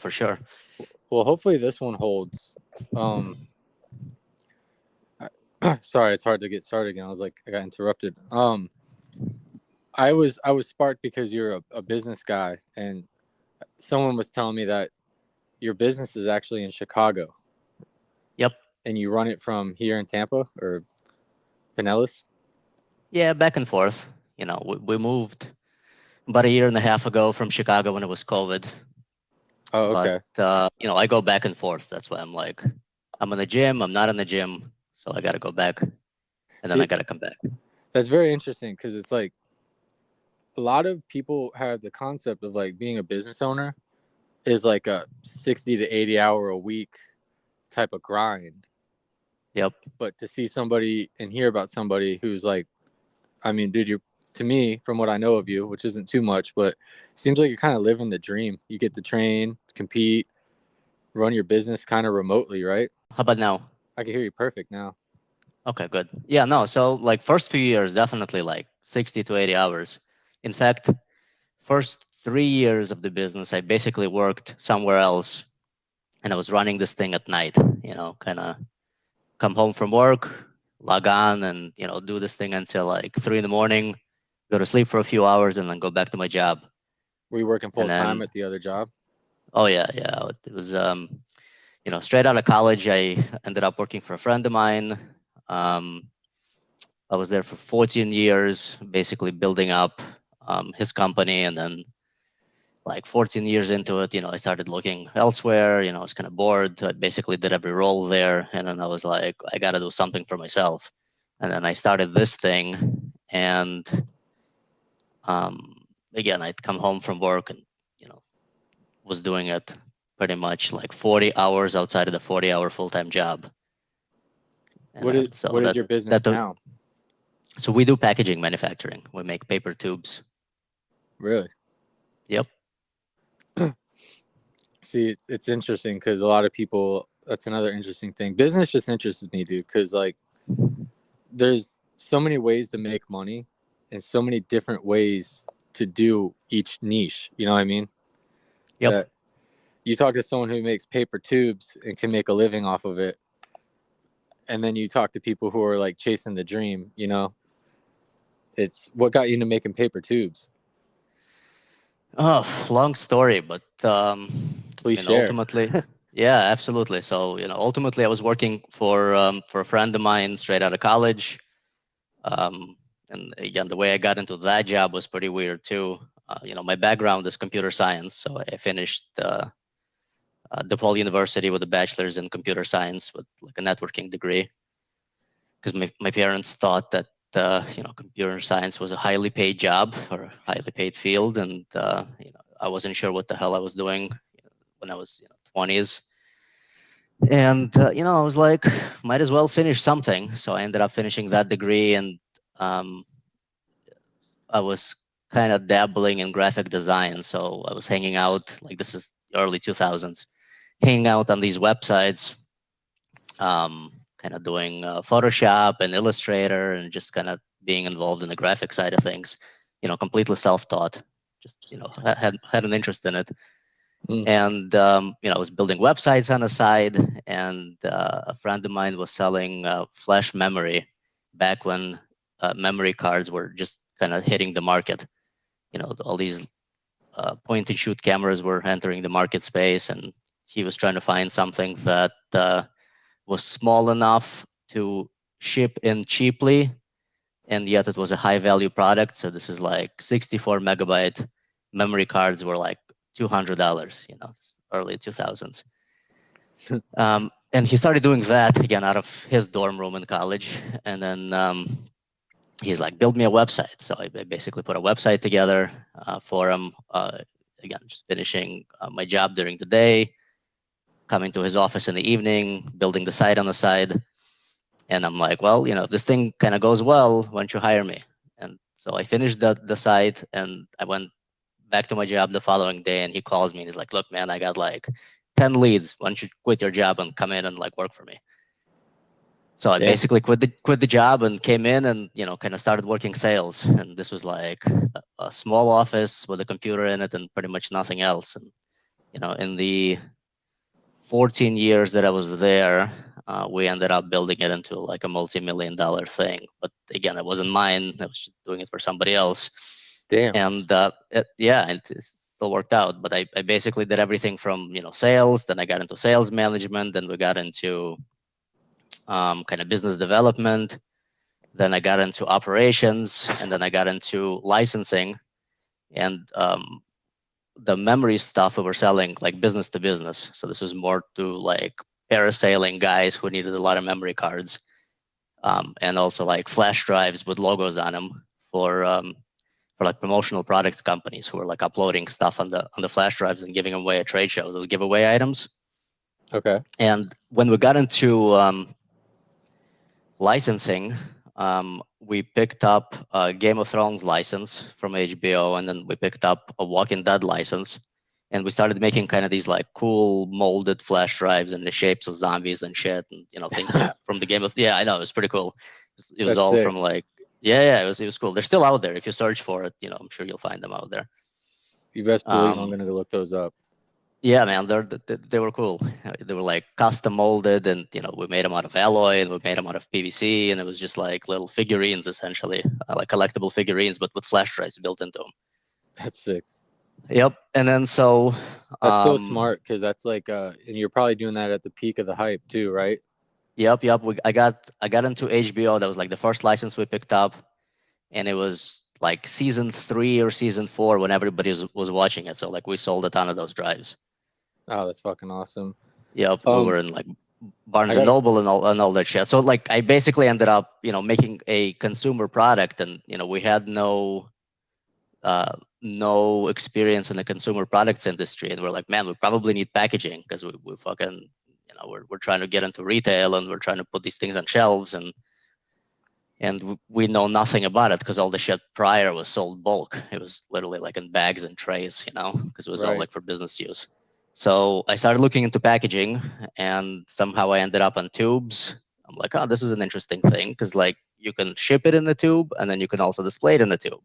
for sure. Well, hopefully this one holds. Sorry, it's hard to get started again. I got interrupted. I was sparked because you're a business guy, and someone was telling me that your business is actually in Chicago. Yep. And you run it from here in Tampa or Pinellas? Yeah, back and forth. We moved about a year and a half ago from Chicago when it was COVID. Oh, But okay. I go back and forth. That's why I'm like, I'm in the gym, I'm not in the gym, so I got to go back, and then I See, got to come back. that's very interesting because it's like a lot of people have the concept of like being a business owner is like a 60 to 80 hour a week type of grind. Yep. But to see somebody and hear about somebody who's like, I mean, dude, to me, from what I know of you, which isn't too much, but seems like you're kind of living the dream. You get to train, compete, run your business kind of remotely, right? How about now? I can hear you perfect now. Okay, good. Yeah, no. So like first few years, definitely like 60 to 80 hours. In fact, first 3 years of the business, I basically worked somewhere else, and I was running this thing at night. Kind of come home from work, log on, and do this thing until like 3 in the morning, go to sleep for a few hours, and then go back to my job. Were you working And full time then, at the other job? oh yeah, it was straight out of college. I ended up working for a friend of mine. Um, I was there for 14 years, basically building up his company, and then like 14 years into it, I started looking elsewhere. I was kind of bored. I basically did every role there, and then I was like, I got to do something for myself. And then I started this thing, and again, I'd come home from work and was doing it pretty much like 40 hours outside of the 40-hour full-time job. And What is then so what is that your business that now? so we do packaging manufacturing. We make paper tubes. Really? Yep. See, it's interesting because a lot of people. That's another interesting thing. Business just interests me, dude. Because like, there's so many ways to make money, and so many different ways to do each niche. You know what I mean? Yep. That you talk to someone who makes paper tubes and can make a living off of it, and then you talk to people who are like chasing the dream. It's what got you into making paper tubes. Oh, long story, but Please share. ultimately, yeah, absolutely. So, ultimately, I was working for a friend of mine straight out of college, and again, the way I got into that job was pretty weird too. My background is computer science, so I finished DePaul University with a bachelor's in computer science with like a networking degree, because my parents thought that computer science was a highly paid job or a highly paid field, and I wasn't sure what the hell I was doing when I was 20s. And I was like, might as well finish something. So I ended up finishing that degree, and um, I was kind of dabbling in graphic design. So I was hanging out, like this is early 2000s, hanging out on these websites, kind of doing Photoshop and Illustrator, and just kind of being involved in the graphic side of things, completely self-taught, just, had an interest in it. Mm. And, I was building websites on the side, and a friend of mine was selling flash memory back when memory cards were just kind of hitting the market. All these point and shoot cameras were entering the market space, and he was trying to find something that was small enough to ship in cheaply, and yet it was a high value product. So this is like 64 megabyte memory cards were like $200, early 2000s. And he started doing that again out of his dorm room in college. And then he's like, build me a website. So I basically put a website together for him. Again, just finishing my job during the day, coming to his office in the evening, building the site on the side. And I'm like, well, if this thing kind of goes well, why don't you hire me? And so I finished the site, and I went back to my job the following day, and he calls me and he's like, look, man, I got like 10 leads. Why don't you quit your job and come in and like work for me? So I Damn. basically quit the job and came in and, kind of started working sales. And this was like a small office with a computer in it and pretty much nothing else. And In the 14 years that I was there, we ended up building it into like a multi-million-dollar thing. But again, it wasn't mine. I was just doing it for somebody else. Damn. And yeah, it still worked out. But I basically did everything from sales. Then I got into sales management. Then we got into kind of business development. Then I got into operations, and then I got into licensing. And the memory stuff we were selling like business to business. So this was more to like parasailing guys who needed a lot of memory cards, and also like flash drives with logos on them for like promotional products companies who were like uploading stuff on the flash drives and giving them away at trade shows as giveaway items. Okay. And when we got into licensing, we picked up a Game of Thrones license from HBO, and then we picked up a Walking Dead license, and we started making kind of these like cool molded flash drives in the shapes of zombies and shit, and things from the game of. Yeah, I know, it was pretty cool. It was That's all sick. from like, yeah, it was cool. They're still out there. If you search for it, I'm sure you'll find them out there. You best believe I'm Um, gonna go look those up. yeah, man, they were cool. They were like custom molded, and we made them out of alloy, and we made them out of PVC, and it was just like little figurines, essentially, like collectible figurines, but with flash drives built into them. That's sick. Yep. And then so, That's so smart because that's like, and you're probably doing that at the peak of the hype too, right? yep. I got into HBO. That was like the first license we picked up, and it was like season 3 or season 4 when everybody was watching it. So like we sold a ton of those drives. Oh, that's fucking awesome. Yep, we were in like I Barnes and got Noble and all that shit. So like I basically ended up, making a consumer product, and we had no experience in the consumer products industry, and we're like, man, we probably need packaging because we fucking, we're trying to get into retail, and we're trying to put these things on shelves, and we know nothing about it because all the shit prior was sold bulk. It was literally like in bags and trays, because it was all right. like for business use. So I started looking into packaging, and somehow I ended up on tubes. I'm like, oh, this is an interesting thing because like you can ship it in the tube, and then you can also display it in the tube.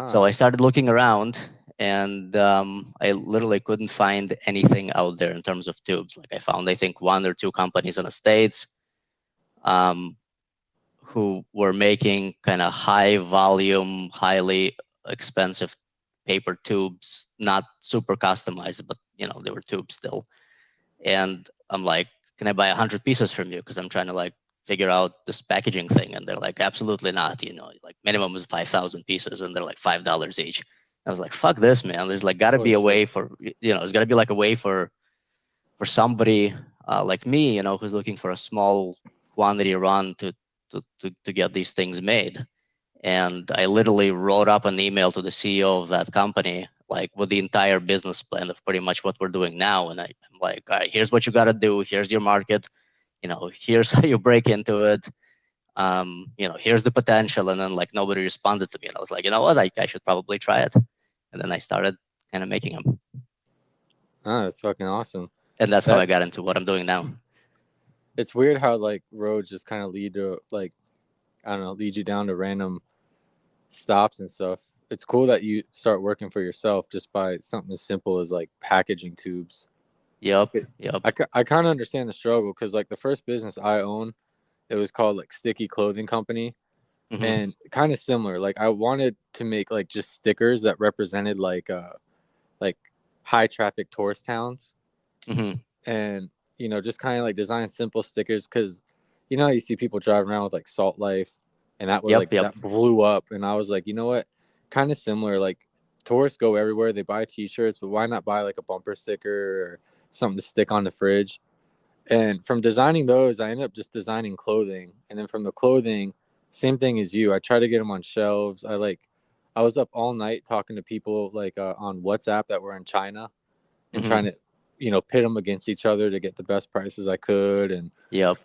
So Ah, I started looking around, and I literally couldn't find anything out there in terms of tubes. Like I found, I think, 1 or 2 companies in the States, um, who were making kind of high volume, highly expensive paper tubes, not super customized, but they were tubes still. And I'm like, can I buy 100 pieces from you? Because I'm trying to like figure out this packaging thing. And they're like, absolutely not. Like minimum is 5,000 pieces, and they're like $5 each. I was like, fuck this, man. There's like got to holy be a shit. way for, there's got to be like a way for somebody like me, who's looking for a small quantity run to get these things made. And I literally wrote up an email to the CEO of that company, like with the entire business plan of pretty much what we're doing now. And I'm like, all right, here's what you got to do. Here's your market. Here's how you break into it. Here's the potential. And then like nobody responded to me. And I was like, you know what? I should probably try it. And then I started kind of making them. Ah, that's fucking awesome. And that's how I That got into what I'm doing now. it's weird how like roads just kind of lead to like, I don't know, lead you down to random stops and stuff. It's cool that you start working for yourself just by something as simple as like packaging tubes. Yep. It, Yep. I kind of understand the struggle because like the first business I owned, it was called like Sticky Clothing Company, Mm-hmm. and kind of similar. Like I wanted to make like just stickers that represented like high traffic tourist towns, Mm-hmm. and just kind of like design simple stickers because how you see people driving around with like Salt Life, and that was Yep. like Yep. that blew up, and I was like, you know what, kind of similar. Like tourists go everywhere, they buy T-shirts, but why not buy like a bumper sticker or something to stick on the fridge? And from designing those, I ended up just designing clothing, and then from the clothing, same thing as you. I try to get them on shelves. I was up all night talking to people like on WhatsApp that were in China and trying Mm-hmm. to pit them against each other to get the best prices I could, and Yep.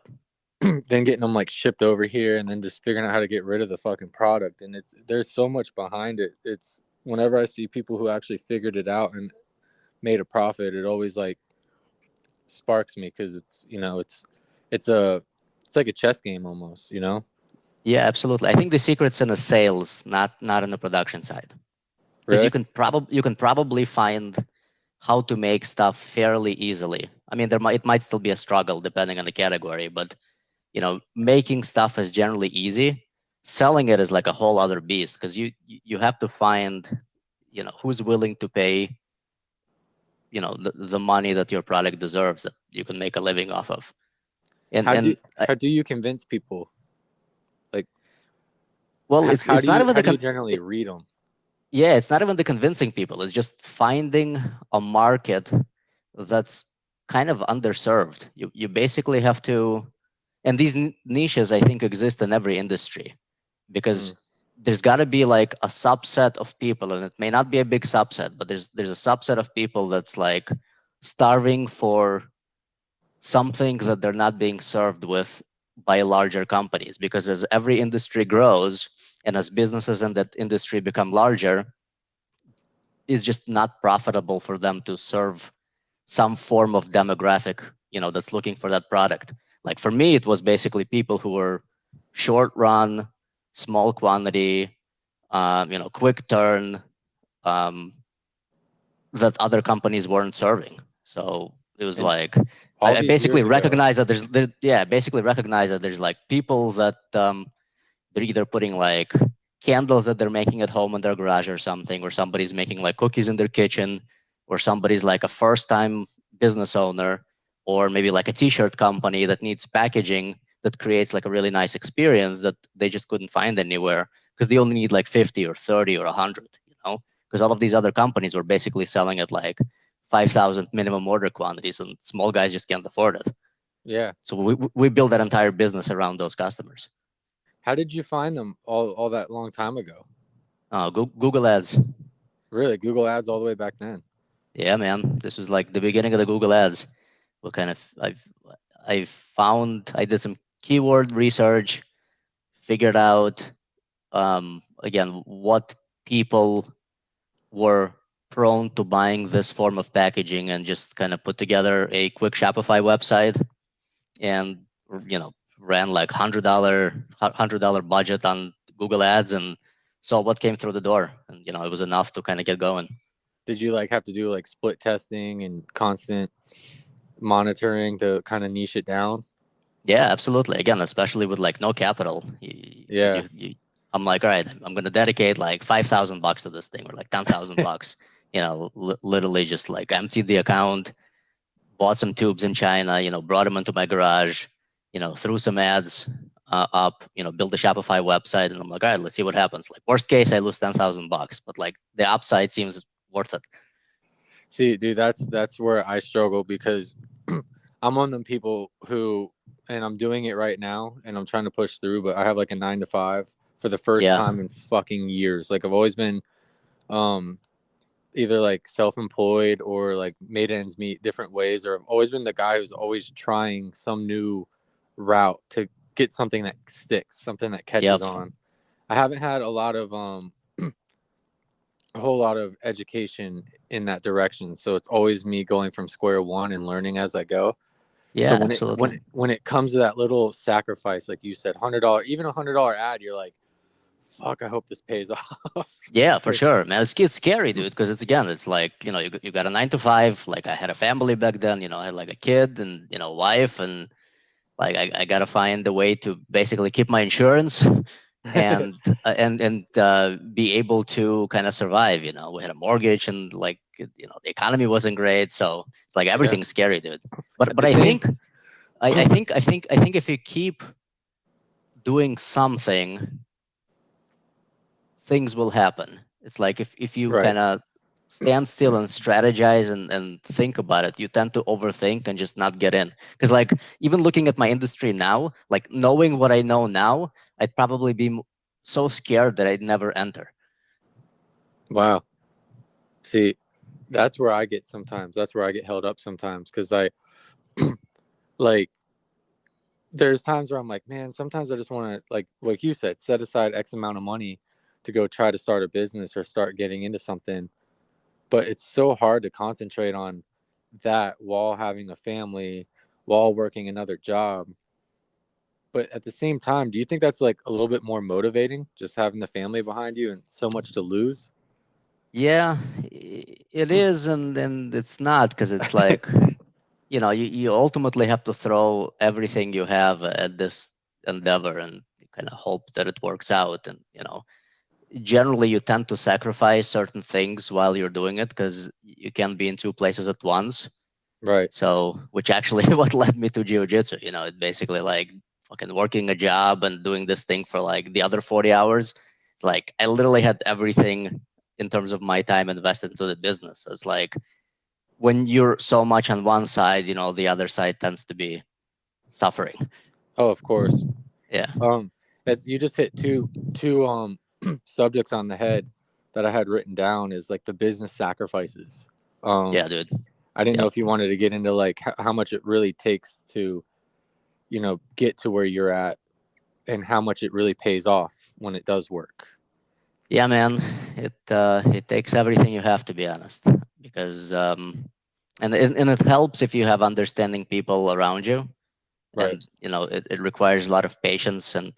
then getting them like shipped over here, and then just figuring out how to get rid of the fucking product. And there's so much behind it. It's whenever I see people who actually figured it out and made a profit, it always like sparks me because it's a it's like a chess game almost. Yeah, absolutely. I think the secret's in the sales, not in the production side, because Really? you can probably find how to make stuff fairly easily. I mean, it might still be a struggle depending on the category, but making stuff is generally easy. Selling it is like a whole other beast because you have to find who's willing to pay the money that your product deserves that you can make a living off of. And How do and how do you convince people? Like, well, it's not even how the do you generally read them? yeah, it's not even the convincing people. It's just finding a market that's kind of underserved. You basically have to, and these niches I think exist in every industry because Mm. there's got to be like a subset of people, and it may not be a big subset, but there's a subset of people that's like starving for something that they're not being served with by larger companies. Because as every industry grows and as businesses in that industry become larger, it's just not profitable for them to serve some form of demographic that's looking for that product. Like for me, it was basically people who were short run, small quantity, quick turn, um, that other companies weren't serving. So it was And like all I these basically years ago, recognize that basically recognize that there's like people that they're either putting like candles that they're making at home in their garage or something, or somebody's making like cookies in their kitchen, or somebody's like a first time business owner, or maybe like a t-shirt company that needs packaging that creates like a really nice experience that they just couldn't find anywhere because they only need like 50 or 30 or 100, because all of these other companies were basically selling at like 5,000 minimum order quantities, and small guys just can't afford it. yeah. So we built that entire business around those customers. How did you find them all that long time ago? Google Ads. Really, Google Ads all the way back then. Yeah, man. This was like the beginning of the Google Ads. What kind of I did some keyword research, figured out again what people were prone to buying this form of packaging, and just kind of put together a quick Shopify website, and ran like $100 budget on Google Ads, and saw what came through the door, and it was enough to kind of get going. Did you like have to do like split testing and constant monitoring to kind of niche it down? Yeah, absolutely. Again, especially with like no capital, because Yeah. I'm like, all right, I'm gonna dedicate like $5,000 to this thing, or like $10,000. Literally just like emptied the account, bought some tubes in China, brought them into my garage, threw some ads up, built a Shopify website, and I'm like, all right, let's see what happens. Like worst case, I lose $10,000, but like the upside seems worth it. See, dude, that's where I struggle because I'm one of them people who, and I'm doing it right now, and I'm trying to push through, but I have like a 9 to 5 for the first Yeah. time in fucking years. Like I've always been, um, either like self-employed or like made ends meet different ways, or I've always been the guy who's always trying some new route to get something that sticks, something that catches Yep. on. I haven't had a lot of a whole lot of education in that direction, so it's always me going from square one and learning as I go. So Yeah, absolutely. when it comes to that little sacrifice, like you said, $100, even $100 ad, you're like, fuck, I hope this pays off. Yeah, for sure, man. It's scary, dude, because it's like, you got a 9 to 5. Like I had a family back then, I had like a kid and, wife, and like I gotta find a way to basically keep my insurance and be able to kind of survive. We had a mortgage, and like, the economy wasn't great. So it's like Yeah. everything's scary, dude. But At but the I same, think I think if you keep doing something, things will happen. It's like if you right. kind of stand still and strategize and think about it, you tend to overthink and just not get in. Because like even looking at my industry now, like knowing what I know now, I'd probably be so scared that I'd never enter. Wow. See, that's where I get sometimes. That's where I get held up sometimes because I like. There's times where I'm like, man, sometimes I just want to like you said, set aside X amount of money to go try to start a business or start getting into something. But it's so hard to concentrate on that while having a family, while working another job. But at the same time, do you think that's like a little bit more motivating, just having the family behind you and so much to lose? Yeah, it is, and it's not, because it's like, you ultimately have to throw everything you have at this endeavor and kind of hope that it works out. And generally you tend to sacrifice certain things while you're doing it, because you can't be in two places at once. Right. So, which actually what led me to jiu-jitsu. It basically like fucking working a job and doing this thing for like the other 40 hours. It's like I literally had everything in terms of my time invested into the business. So it's like when you're so much on one side, the other side tends to be suffering. Oh, of course. Yeah. As you just hit two subjects on the head that I had written down is like the business sacrifices. Yeah, dude. I didn't know Yep. if you wanted to get into like how much it really takes to, get to where you're at, and how much it really pays off when it does work. Yeah, man. It takes everything you have, to be honest, because and it helps if you have understanding people around you, Right. and it requires a lot of patience and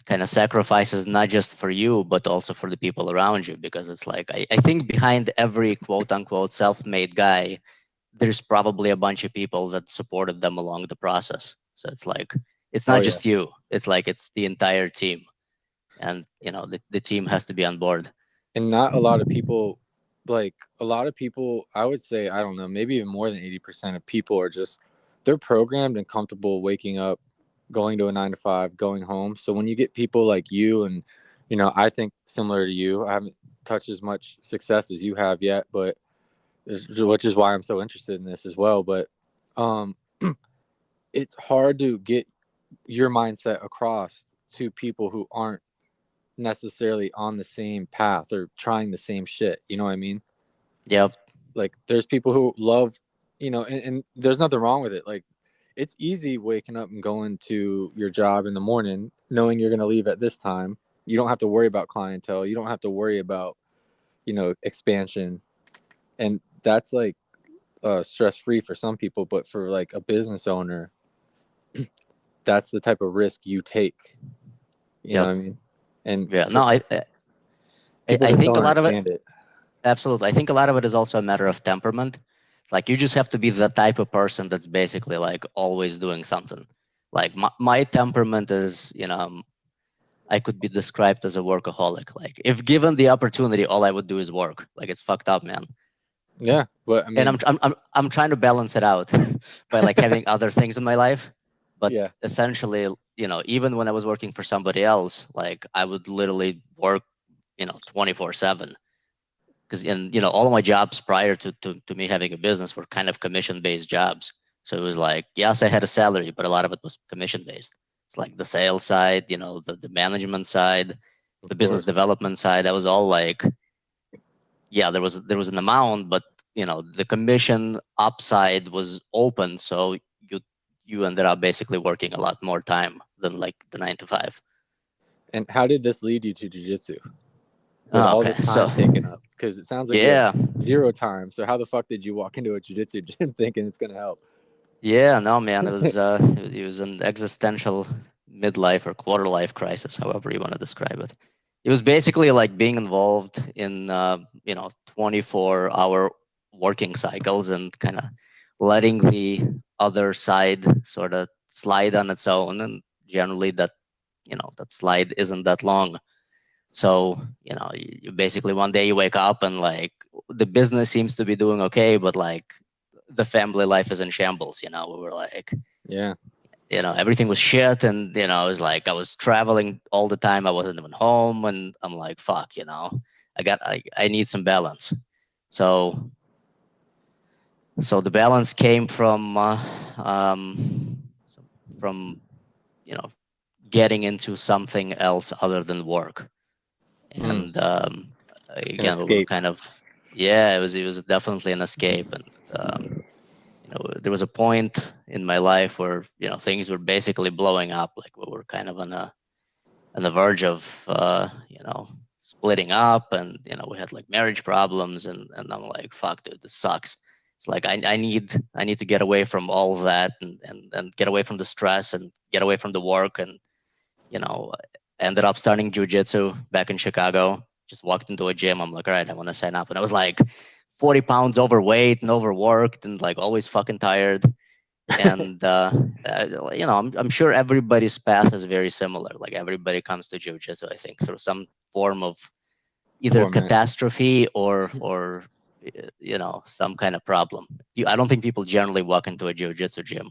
kind of sacrifices, not just for you but also for the people around you, because it's like I think behind every quote unquote self-made guy there's probably a bunch of people that supported them along the process. So it's like it's Oh not yeah. just you, it's like it's the entire team, and the team has to be on board. And not a lot of people, like a lot of people, I would say, I don't know, maybe even more than 80% of people are just, they're programmed and comfortable waking up, going to a 9 to 5, going home. So when you get people like you, and I think similar to you, I haven't touched as much success as you have yet, but which is why I'm so interested in this as well. But um it's hard to get your mindset across to people who aren't necessarily on the same path or trying the same shit. You know what I mean? Yep. Like there's people who love, and there's nothing wrong with it. Like it's easy waking up and going to your job in the morning, knowing you're going to leave at this time. You don't have to worry about clientele. You don't have to worry about, expansion. And that's like stress free for some people. But for like a business owner, that's the type of risk you take. You know Yep. what I mean? And Yeah. No, for people I just think don't a lot of it, understand it. absolutely, I think a lot of it is also a matter of temperament. Like you just have to be the type of person that's basically like always doing something. Like my temperament is, I could be described as a workaholic. Like if given the opportunity, all I would do is work. Like it's fucked up, man. Yeah. But I And mean, I'm trying to balance it out by like having other things in my life. But yeah, essentially, even when I was working for somebody else, like I would literally work, 24/7. Because all of my jobs prior to me having a business were kind of commission based jobs. So it was like, yes, I had a salary, but a lot of it was commission based. It's like the sales side, the management side, of the business course. development side. That was all like, yeah, there was an amount, but the commission upside was open, so you ended up basically working a lot more time than like the 9 to 5. And how did this lead you to jujitsu with Oh, all okay, this so time taken up? Because it sounds like you had yeah. zero time. So how the fuck did you walk into a jujitsu gym thinking it's gonna help? Yeah, no, man, it was an existential midlife or quarter life crisis, however you want to describe it. It was basically like being involved in 24-hour working cycles and kind of letting the other side sort of slide on its own, and generally that slide isn't that long. So, you basically one day you wake up and like the business seems to be doing okay, but like the family life is in shambles. We were like, Yeah. everything was shit. And, it was like I was traveling all the time. I wasn't even home. And I'm like, fuck, I need some balance. So, so the balance came um, from, you know, getting into something else other than work. Mm, And an again, we were escape. kind of, yeah, it was definitely an escape. And there was a point in my life where things were basically blowing up. Like we were kind of on the verge of splitting up, and we had like marriage problems, and I'm like, fuck, dude, this sucks. It's like I need to get away from all of that, and get away from the stress and get away from the work. And you know ended up starting jujitsu back in Chicago. just walked into a gym. I'm like, all right, I want to sign up. And I was like 40 pounds overweight and overworked and like always fucking tired. And I'm sure everybody's path is very similar. Like everybody comes to jiu-jitsu, I think, through some form of either Torment. catastrophe or some kind of problem. I don't think people generally walk into a jiu-jitsu gym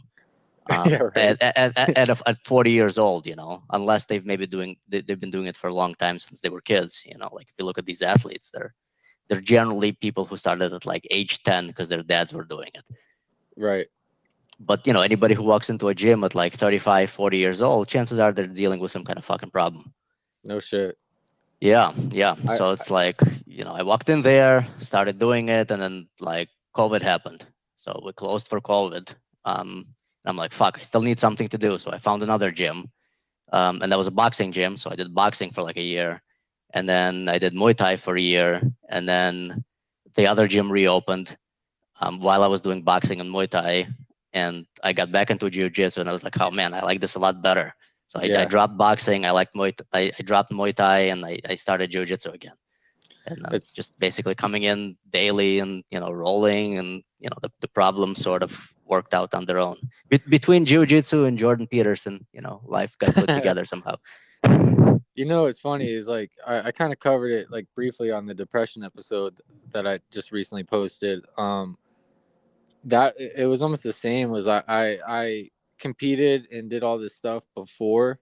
Yeah, right. at 40 years old, unless they've been doing it for a long time since they were kids. Like if you look at these athletes, they're generally people who started at like age 10 because their dads were doing it. Right. But anybody who walks into a gym at like 35, 40 years old, chances are they're dealing with some kind of fucking problem. No shit. Yeah, yeah. I, So it's like, I walked in there, started doing it, and then like COVID happened. So we closed for COVID. I'm like, fuck, I still need something to do. So I found another gym. And that was a boxing gym. So I did boxing for like a year. And then I did Muay Thai for a year. And then the other gym reopened while I was doing boxing and Muay Thai. And I got back into Jiu-Jitsu and I was like, oh man, I like this a lot better. So I yeah. dropped boxing. I liked I dropped Muay Thai and I started Jiu-Jitsu again. And I'm It's just basically coming in daily and, rolling, and, the problem sort of worked out on their own. Between Jiu-Jitsu and Jordan Peterson, life got put together somehow. It's funny is like I kind of covered it like briefly on the depression episode that I just recently posted. That it was almost the same. Was I competed and did all this stuff beforehand,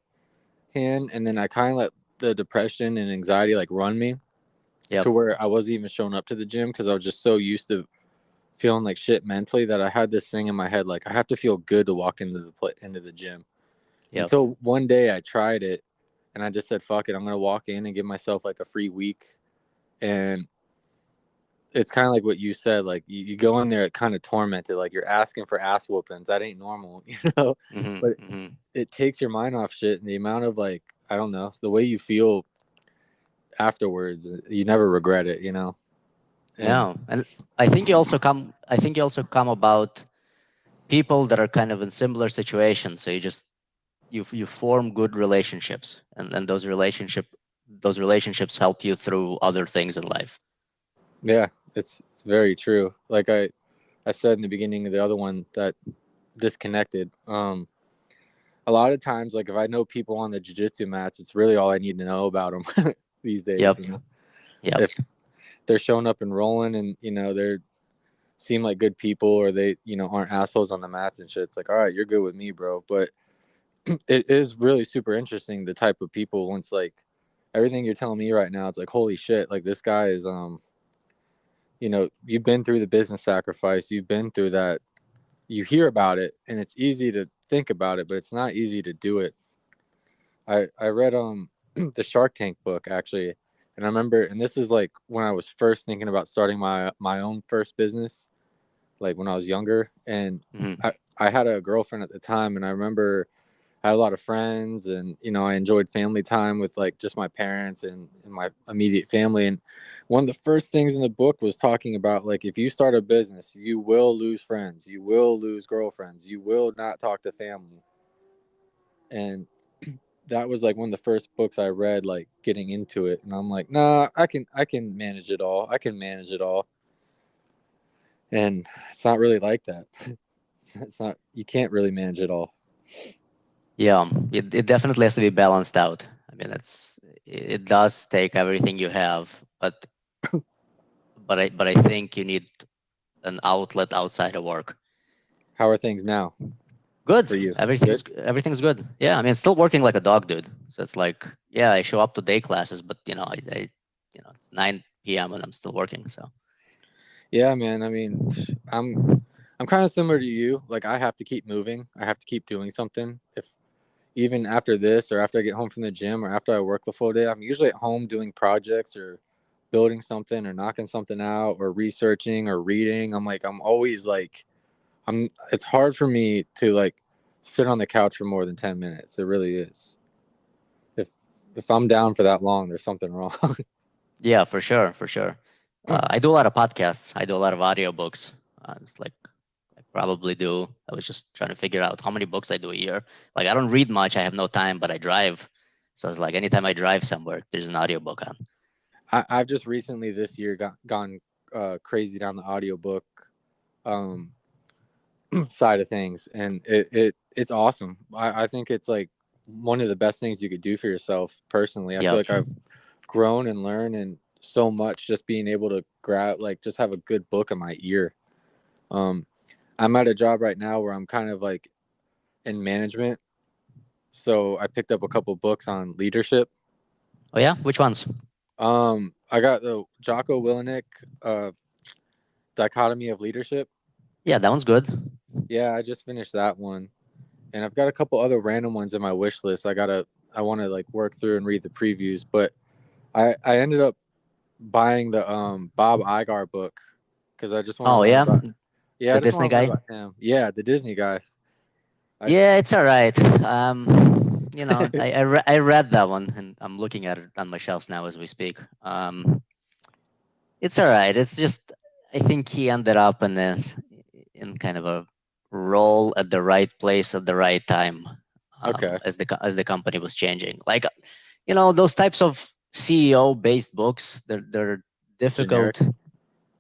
and then I kind of let the depression and anxiety like run me Yep. to where I wasn't even showing up to the gym because I was just so used to feeling like shit mentally that I had this thing in my head like I have to feel good to walk into the gym. Yep. Until one day I tried it and I just said fuck it, I'm gonna walk in and give myself like a free week. And it's kind of like what you said, like you go in there kind of tormented, like you're asking for ass whoopings. That ain't normal, Mm-hmm, but mm-hmm. it takes your mind off shit, and the amount of like I don't know, the way you feel afterwards, you never regret it. And No, and I think you also come about people that are kind of in similar situations. So you form good relationships, and those relationships help you through other things in life. yeah, it's very true. Like I said in the beginning of the other one that disconnected. A lot of times, like if I know people on the jiu-jitsu mats, it's really all I need to know about them these days. Yep. Yep. If they're showing up and rolling, and they're seem like good people, or they aren't assholes on the mats and shit, it's like all right, you're good with me, bro. But it is really super interesting the type of people. Once like everything you're telling me right now, it's like holy shit, like this guy is you've been through the business sacrifice, you've been through that. You hear about it and it's easy to think about it, but it's not easy to do it. I read the Shark Tank book actually, and I remember, and this is like when I was first thinking about starting my own first business, like when I was younger, and Mm-hmm. I had a girlfriend at the time, and I remember I had a lot of friends, and I enjoyed family time with like just my parents and my immediate family. And one of the first things in the book was talking about like if you start a business, you will lose friends, you will lose girlfriends, you will not talk to family. And that was like one of the first books I read, like getting into it, and I'm like, nah, I can manage it all. I can manage it all. And it's not really like that. It's not. You can't really manage it all. Yeah, it definitely has to be balanced out. I mean, it does take everything you have, but I think you need an outlet outside of work. How are things now Good. for you? Everything's Good. everything's good. Yeah, I mean, still working like a dog, dude. So it's like, yeah, I show up to day classes, but it's 9 p.m. and I'm still working. So Yeah, man. I mean, I'm kind of similar to you. Like I have to keep moving. I have to keep doing something. If even after this, or after I get home from the gym, or after I work the full day, I'm usually at home doing projects or building something or knocking something out or researching or reading. I'm always like it's hard for me to like sit on the couch for more than 10 minutes. It really is. If if I'm down for that long, there's something wrong. yeah, for sure, for sure. I do a lot of podcasts. I do a lot of audiobooks. It's like I probably do. I was just trying to figure out how many books I do a year. Like I don't read much. I have no time, but I drive. So it's like anytime I drive somewhere, there's an audiobook on. I've just recently this year gone crazy down the audiobook um side of things, and it's awesome. I think it's like one of the best things you could do for yourself personally. I feel Yep. like I've grown and learned and so much just being able to grab like just have a good book in my ear. um I'm at a job right now where I'm kind of like in management, so I picked up a couple books on leadership. Oh yeah, which ones? I got the Jocko Willenick uh Dichotomy of Leadership. Yeah, that one's good. Yeah, I just finished that one, and I've got a couple other random ones in my wish list. I want to like work through and read the previews, but I ended up buying the Bob Iger book because I just want to Oh learn yeah, about. Yeah, the I just Disney want to learn guy. about him. Yeah, the Disney guy. I Yeah, it's all right. I read that one, and I'm looking at it on my shelf now as we speak. It's all right. It's just I think he ended up in kind of a role at the right place at the right time, okay, as the company was changing. Like, those types of CEO based books, they're generic. difficult.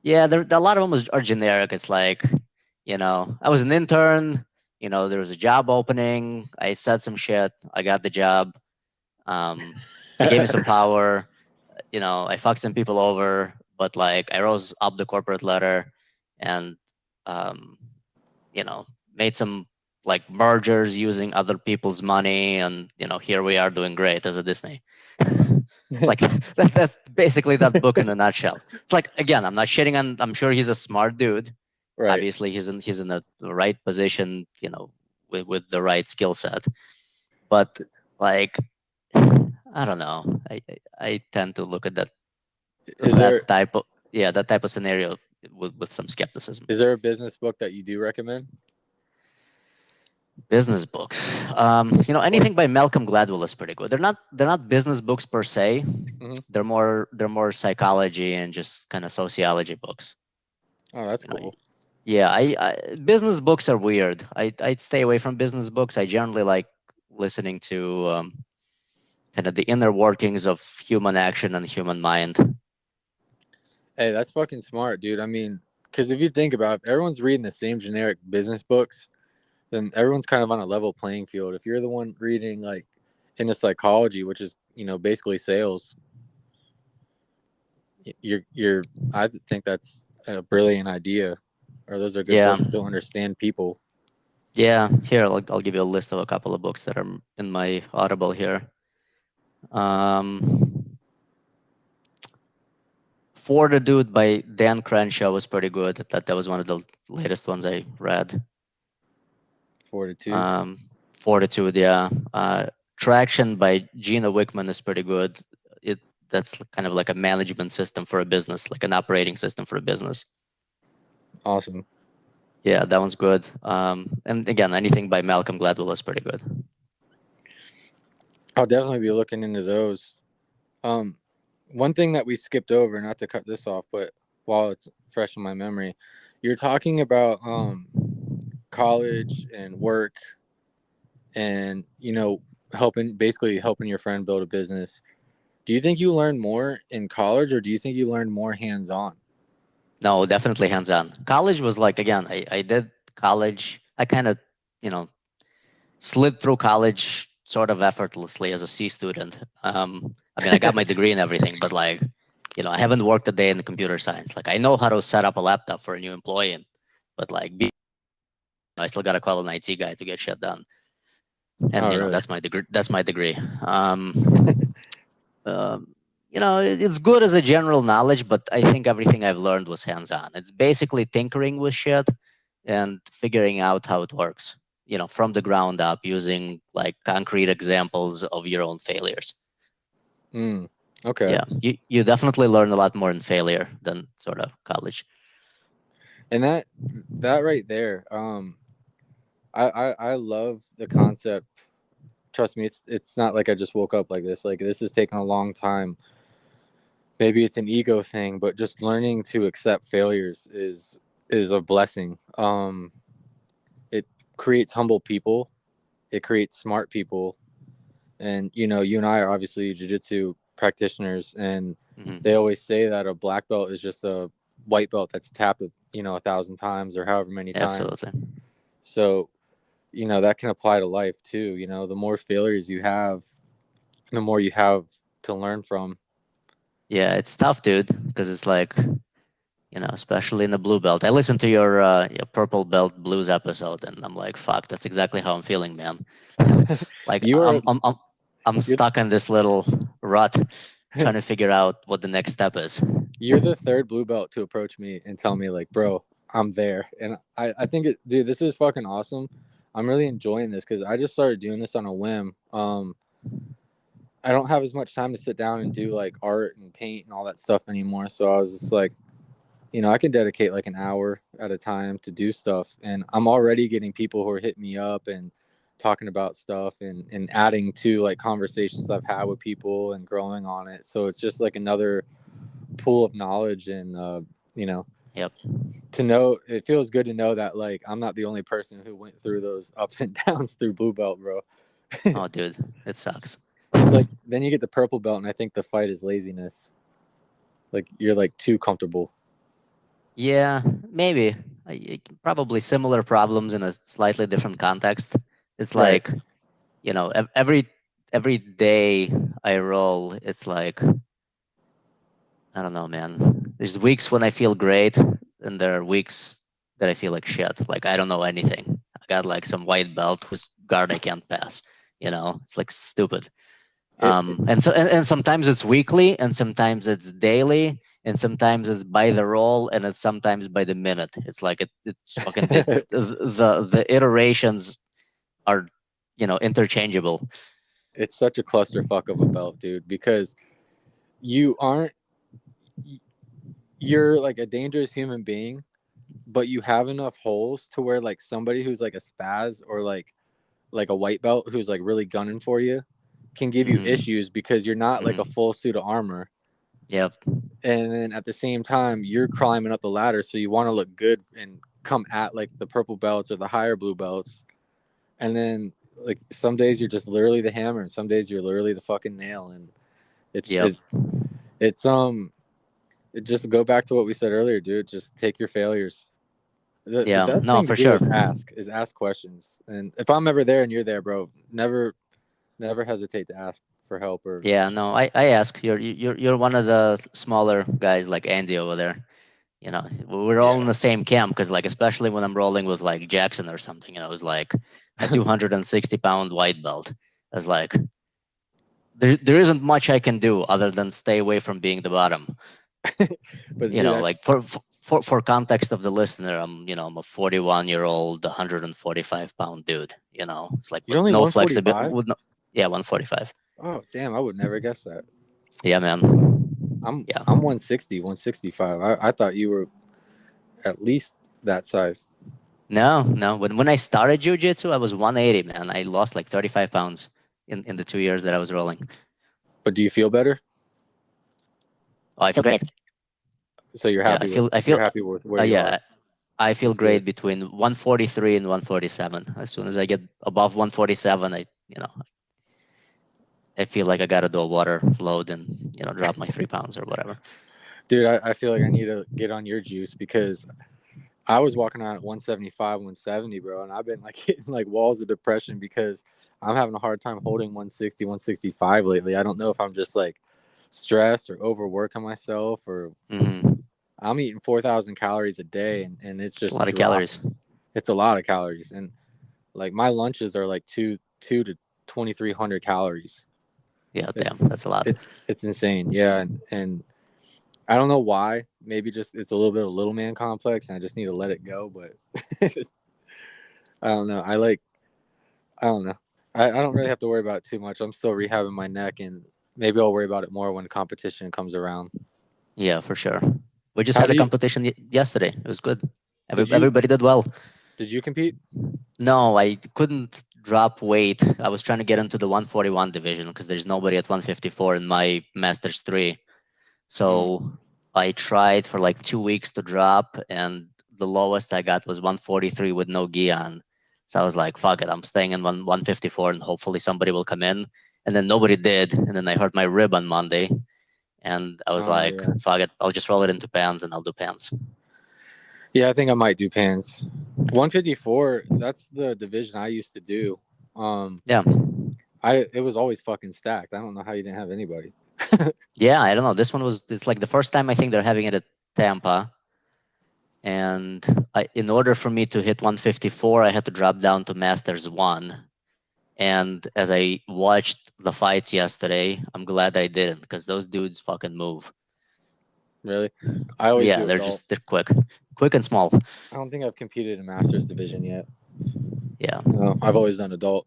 Yeah, a lot of them are generic. It's like, I was an intern. There was a job opening. I said some shit. I got the job. They gave me some power. I fucked some people over, but like I rose up the corporate ladder and, um, you know, made some like mergers using other people's money. And, here we are doing great as a Disney. Like that's basically that book in a nutshell. It's like, again, I'm not shitting on, I'm sure he's a smart dude. Right. Obviously he's in the right position, with the right skill set. But like, I don't know. I tend to look at Is there that type of yeah that type of scenario with some skepticism. is there a business book that you do recommend? Business books, Or anything by Malcolm Gladwell is pretty good. They're not business books per se. mhm. They're more psychology and just kind of sociology books. Oh, that's You know, cool. yeah. Business books are weird. I'd stay away from business books. I generally like listening to, kind of the inner workings of human action and human mind. Hey, that's fucking smart, dude. I mean, because if you think about it, if everyone's reading the same generic business books, then everyone's kind of on a level playing field. If you're the one reading like into psychology, which is basically sales, you're. I think that's a brilliant idea, or those are good Yeah. books to understand people. Yeah, here I'll give you a list of a couple of books that are in my Audible here. Um, Fortitude by Dan Crenshaw was pretty good. That was one of the latest ones I read. Fortitude. Um, Fortitude, yeah. Traction by Gina Wickman is pretty good. That's kind of like a management system for a business, like an operating system for a business. Awesome. Yeah, that one's good. And again, anything by Malcolm Gladwell is pretty good. I'll definitely be looking into those. Um, One thing that we skipped over, not to cut this off, but while it's fresh in my memory, you're talking about college and work and basically helping your friend build a business. Do you think you learn more in college or do you think you learn more hands-on? No, definitely hands-on. College was like, again, I did college. I kind of, you know, slid through college sort of effortlessly as a C student. I mean, I got my degree and everything, but like, I haven't worked a day in computer science. Like, I know how to set up a laptop for a new employee, but like, I still got to call an IT guy to get shit done. And Oh, really? that's my degree. That's my degree. Um, it's good as a general knowledge, but I think everything I've learned was hands-on. It's basically tinkering with shit and figuring out how it works, from the ground up using like concrete examples of your own failures. Okay. Yeah, you definitely learn a lot more in failure than sort of college. And that right there, I love the concept. Trust me, it's not like I just woke up like this. Like this has taken a long time. Maybe it's an ego thing, but just learning to accept failures is a blessing. It creates humble people. It creates smart people. And you and I are obviously jiu-jitsu practitioners, and they Hmm. always say that a black belt is just a white belt that's tapped, 1,000 times or however many times. Absolutely. So, that can apply to life too. The more failures you have, the more you have to learn from. Yeah, it's tough, dude, because it's like, especially in the blue belt. I listened to your purple belt blues episode, and I'm like, fuck, that's exactly how I'm feeling, man. Like you are I'm you're stuck in this little rut, trying to figure out what the next step is. you're the third blue belt to approach me and tell me like, bro, I'm there. And I think dude, this is fucking awesome. I'm really enjoying this because I just started doing this on a whim. I don't have as much time to sit down and do like art and paint and all that stuff anymore. So I was just like, I can dedicate like an hour at a time to do stuff. And I'm already getting people who are hitting me up and talking about stuff, and adding to like conversations I've had with people and growing on it. So it's just like another pool of knowledge. And, you know, Yep. to know, it feels good to know that like I'm not the only person who went through those ups and downs through blue belt, bro. Oh, dude, it sucks. It's like then you get the purple belt, and I think the fight is laziness. Like you're like too comfortable. Yeah, maybe. Probably similar problems in a slightly different context. It's Right. like, every day I roll, it's like, I don't know, man. There's weeks when I feel great, and there are weeks that I feel like shit. Like I don't know anything. I got like some white belt whose guard I can't pass. It's like stupid. It And sometimes it's weekly, and sometimes it's daily, and sometimes it's by the roll, and it's sometimes by the minute. It's like it's fucking the iterations are interchangeable. it's such a clusterfuck of a belt, dude, because you aren't you're like a dangerous human being, but you have enough holes to where like somebody who's like a spaz or like a white belt who's like really gunning for you can give you Hmm. issues because you're not like a Hmm. full suit of armor. Yep. And then at the same time you're climbing up the ladder, so you want to look good and come at like the purple belts or the higher blue belts. And then like some days you're just literally the hammer, and some days you're literally the fucking nail. And it's Yep. it's it's it just go back to what we said earlier, dude. Just take your failures. The Yeah. best No, thing to for do sure. is ask questions. And if I'm ever there and you're there, bro, never hesitate to ask for help. Or Yeah. No, I ask. You're one of the smaller guys like Andy over there. We're all in yeah. the same camp because, like, especially when I'm rolling with like Jackson or something, it's like a 260-pound white belt. It's like there isn't much I can do other than stay away from being the bottom. But dude, Like for context of the listener, I'm a 41-year-old, 145-pound dude. It's like you're with only no flexibility. 145. Yeah, 145. Oh damn, I would never guess that. Yeah, man. Yeah. I'm 160, 165. I thought you were at least that size. No, no. When I started jujitsu, I was 180, man. I lost like 35 pounds in the 2 years that I was rolling. But do you feel better? Oh, I feel great. So you're Yeah, happy with where you are. yeah, I feel That's good. great between 143 and 147. As soon as I get above 147, I feel like I gotta do a water load and drop my 3 pounds or whatever. Dude, I feel like I need to get on your juice because I was walking around at 175, 170, bro, and I've been like hitting like walls of depression because I'm having a hard time holding 160, 165 lately. I don't know if I'm just like stressed or overworking myself, or Hmm. I'm eating 4,000 calories a day, and it's It's a just lot of calories. dropping. It's a lot of calories. And like my lunches are like two to 2,300 calories. Yeah, damn, It's that's a lot. it's insane. Yeah, and I don't know why. Maybe just it's a little bit of little man complex, and I just need to let it go. But I don't know. I don't know. I don't really have to worry about it too much. I'm still rehabbing my neck, and maybe I'll worry about it more when competition comes around. Yeah, for sure. We just How had do a you competition yesterday. It was good. did you Everybody did well. did you compete? No, I couldn't drop weight. I was trying to get into the 141 division because there's nobody at 154 in my Masters 3. Mm. So I tried for like 2 weeks to drop, and the lowest I got was 143 with no gi on. So I was like, fuck it, I'm staying in 154, and hopefully somebody will come in. and then nobody did, and then I hurt my rib on Monday, and I was Oh like, yeah. fuck it, I'll just roll it into pans and I'll do pans. Yeah, I think I might do pans. 154, that's the division I used to do. Yeah. It was always fucking stacked. I don't know how you didn't have anybody. Yeah, I don't know. This one was, it's like the first time I think they're having it at Tampa. And in order for me to hit 154, I had to drop down to Masters 1. And as I watched the fights yesterday, I'm glad I didn't, because those dudes fucking move. Really? I always Yeah, do adult. they're quick and small. I don't think I've competed in Masters division yet. Yeah. No, I've always done adult.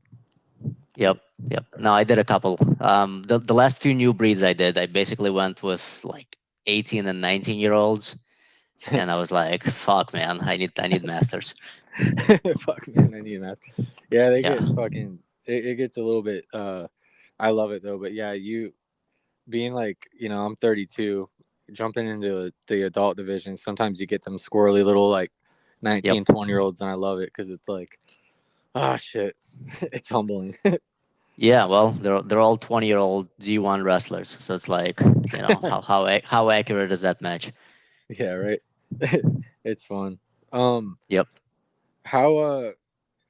Yep. Yep. No, I did a couple. The last few new breeds I did, I basically went with like 18 and 19-year-olds, and I was like, "Fuck, man, I need masters." Fuck man, I need that. Yeah, they Yeah. get fucking. It gets a little bit. I love it though, but yeah, you being like, I'm 32, jumping into the adult division. Sometimes you get them squirrely little like Yep. 19, 20 year olds, and I love it because it's like, ah, shit, it's humbling. Yeah. Well, they're all 20-year-old G1 wrestlers, so it's like, how accurate is that match? Yeah, right. It's fun. Yep. How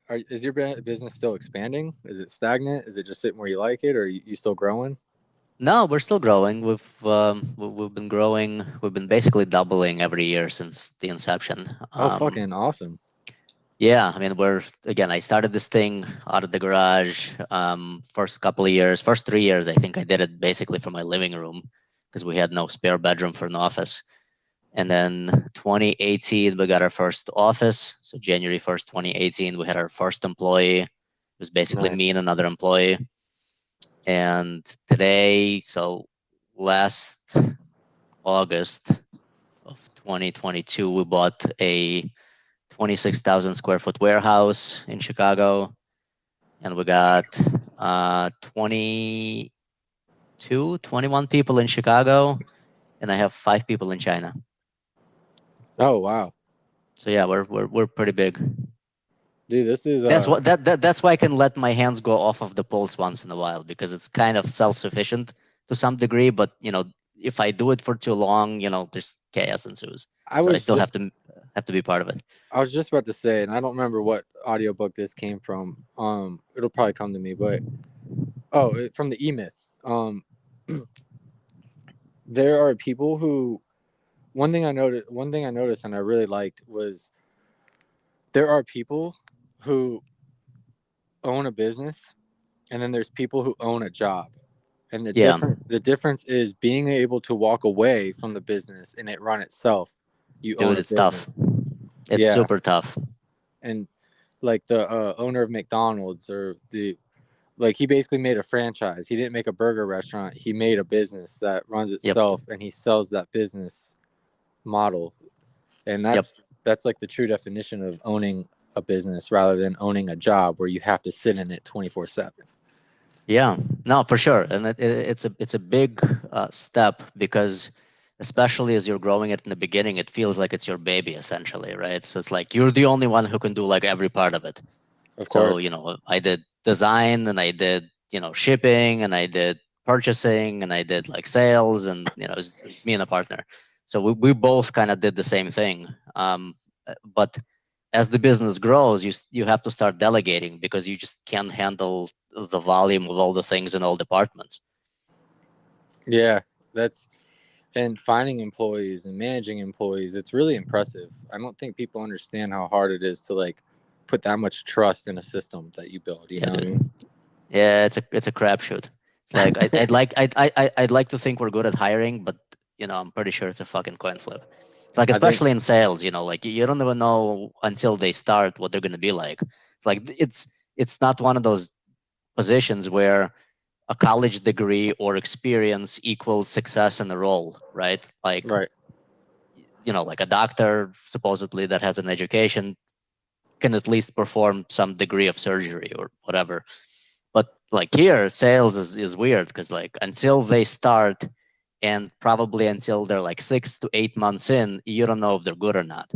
is your business still expanding? Is it stagnant? Is it just sitting where you like it, or are you still growing? No, we're still growing. We've been growing. We've been basically doubling every year since the inception. Oh, fucking awesome. Yeah, I mean, I started this thing out of the garage. First couple of years, first 3 years, I think I did it basically from my living room because we had no spare bedroom for an office. And then 2018, we got our first office. So January 1st, 2018, we had our first employee. It was basically me Nice. and another employee. And today, so last August of 2022, we bought a 26,000 square foot warehouse in Chicago, and we got 22, 21 people in Chicago, and I have 5 people in China. Oh wow, So yeah, we're pretty big. dude, this is That's why I can let my hands go off of the pulse once in a while, because it's kind of self-sufficient to some degree. But if I do it for too long, there's chaos ensues. I So I was still just have to be part of it. I was just about to say, and I don't remember what audiobook this came from. It'll probably come to me, but from the E-Myth. There are people who one thing I noticed and I really liked was there are people who own a business and then there's people who own a job. And Yeah, the difference is being able to walk away from the business and it run itself. You own dude, a it's tough. business. It's Yeah. super tough. And like the owner of McDonald's or the like he basically made a franchise. He didn't make a burger restaurant. He made a business that runs Yep, itself and he sells that business model. And yep. that's like the true definition of owning a business rather than owning a job where you have to sit in it 24/7. Yeah, no, for sure, and it's a big step, because especially as you're growing it in the beginning, it feels like it's your baby essentially, right? So it's like you're the only one who can do like every part of it. Of So course. I did design, and I did shipping, and I did purchasing, and I did like sales, and it was me and a partner. So we both kind of did the same thing. But as the business grows, you have to start delegating, because you just can't handle the volume of all the things in all departments. Yeah, that's and finding employees and managing employees, it's really impressive. I don't think people understand how hard it is to like put that much trust in a system that you build, you Yeah, know what I dude. mean? Yeah, it's a crapshoot. It's like I'd like to think we're good at hiring, but I'm pretty sure it's a fucking coin flip. It's like, I think especially in sales, like you don't even know until they start what they're gonna be like. It's like it's not one of those positions where a college degree or experience equals success in the role, right? Like, right. like a doctor supposedly that has an education can at least perform some degree of surgery or whatever. But like here, sales is weird, because like until they start, and probably until they're like 6 to 8 months in, you don't know if they're good or not.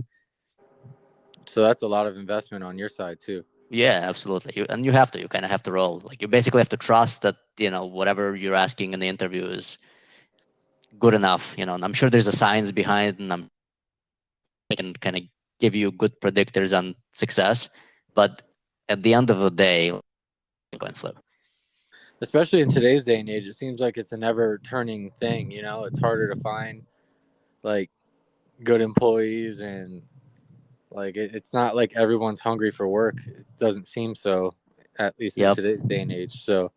So that's a lot of investment on your side too. Yeah, absolutely. And you have to. You kind of have to roll. Like you basically have to trust that whatever you're asking in the interview is good enough. And I'm sure there's a science behind, and I'm can kind of give you good predictors on success. But at the end of the day, coin flip. Especially in today's day and age, it seems like it's a never turning thing. It's harder to find like good employees, and like it's not like everyone's hungry for work. It doesn't seem so, at least in Yep. today's day and age. So,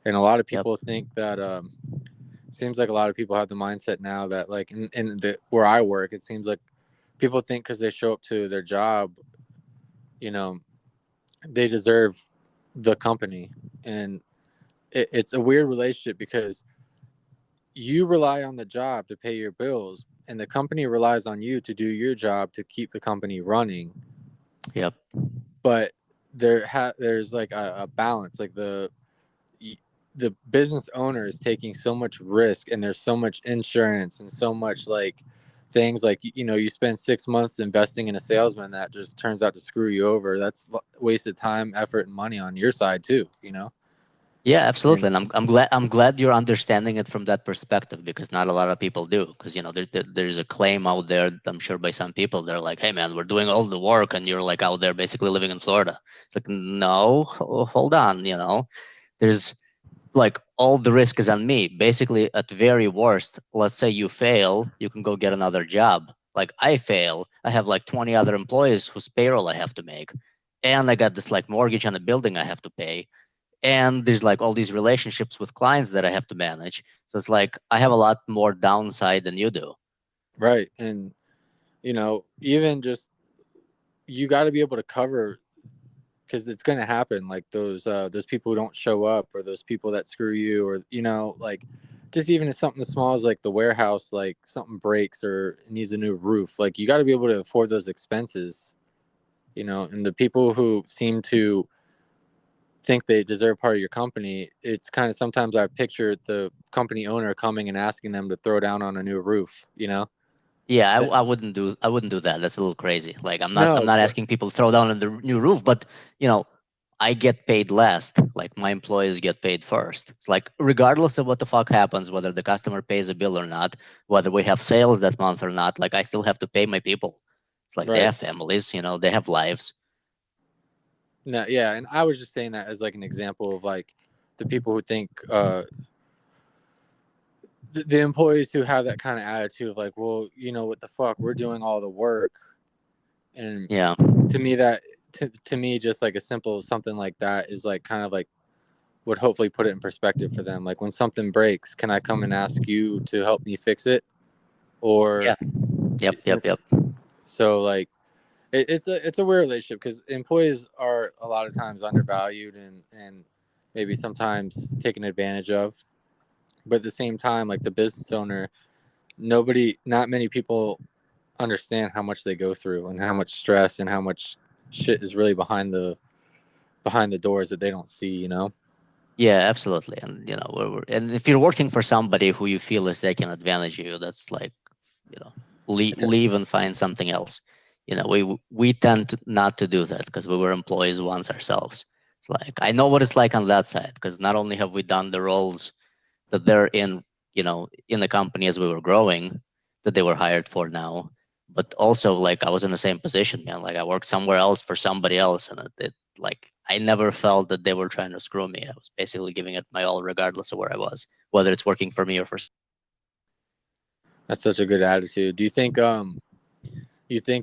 and a lot of Yep. people think that seems like a lot of people have the mindset now that like in the where I work, it seems like people think because they show up to their job, you know, they deserve the company, and it's a weird relationship because you rely on the job to pay your bills, and the company relies on you to do your job to keep the company running. Yep. But there's like a balance, like the business owner is taking so much risk, and there's so much insurance and so much like things, like you spend 6 months investing in a salesman that just turns out to screw you over. That's wasted time, effort, and money on your side too. Yeah, absolutely. And And I'm glad you're understanding it from that perspective, because not a lot of people do. Because there's a claim out there, I'm sure by some people, they're like, "Hey man, we're doing all the work, and you're like out there basically living in Florida." It's like, no, hold on. There's like all the risk is on me. Basically, at very worst, let's say you fail, you can go get another job. Like I fail, I have like 20 other employees whose payroll I have to make, and I got this like mortgage on a building I have to pay, and there's like all these relationships with clients that I have to manage. So it's like I have a lot more downside than you do. right, and even just you got to be able to cover, because it's going to happen, like those people who don't show up, or those people that screw you, or like just even if something as small as like the warehouse, like something breaks or needs a new roof, like you got to be able to afford those expenses. And the people who seem to think they deserve part of your company, it's kind of, sometimes I picture the company owner coming and asking them to throw down on a new roof. Yeah, I, That, I wouldn't do that. That's a little crazy. Like I'm no, not but asking people to throw down on the new roof, but you know, I get paid last. Like my employees get paid first. It's like regardless of what the fuck happens, whether the customer pays a bill or not, whether we have sales that month or not, like I still have to pay my people. It's like they right. have families, they have lives. No, yeah, and I was just saying that as like an example of like the people who think the employees who have that kind of attitude of like, well, what the fuck, we're doing all the work. And Yeah. to me, to me, just like a simple something like that is like kind of like would hopefully put it in perspective for them. Like when something breaks, can I come and ask you to help me fix it? Yeah. Or Yep. Yep. since Yep. so like it's a weird relationship because employees are a lot of times undervalued and maybe sometimes taken advantage of. But at the same time, like the business owner, not many people understand how much they go through and how much stress and how much shit is really behind the doors that they don't see. Yeah, absolutely. And and if you're working for somebody who you feel is taking advantage of you, that's like, you know, It's a, leave and find something else. We tend to not to do that because we were employees once ourselves. It's like I know what it's like on that side, because not only have we done the roles that they're in, in the company as we were growing, that they were hired for now, but also like I was in the same position, man. Like I worked somewhere else for somebody else, and it like I never felt that they were trying to screw me. I was basically giving it my all, regardless of where I was, whether it's working for me or for. that's such a good attitude. Do you think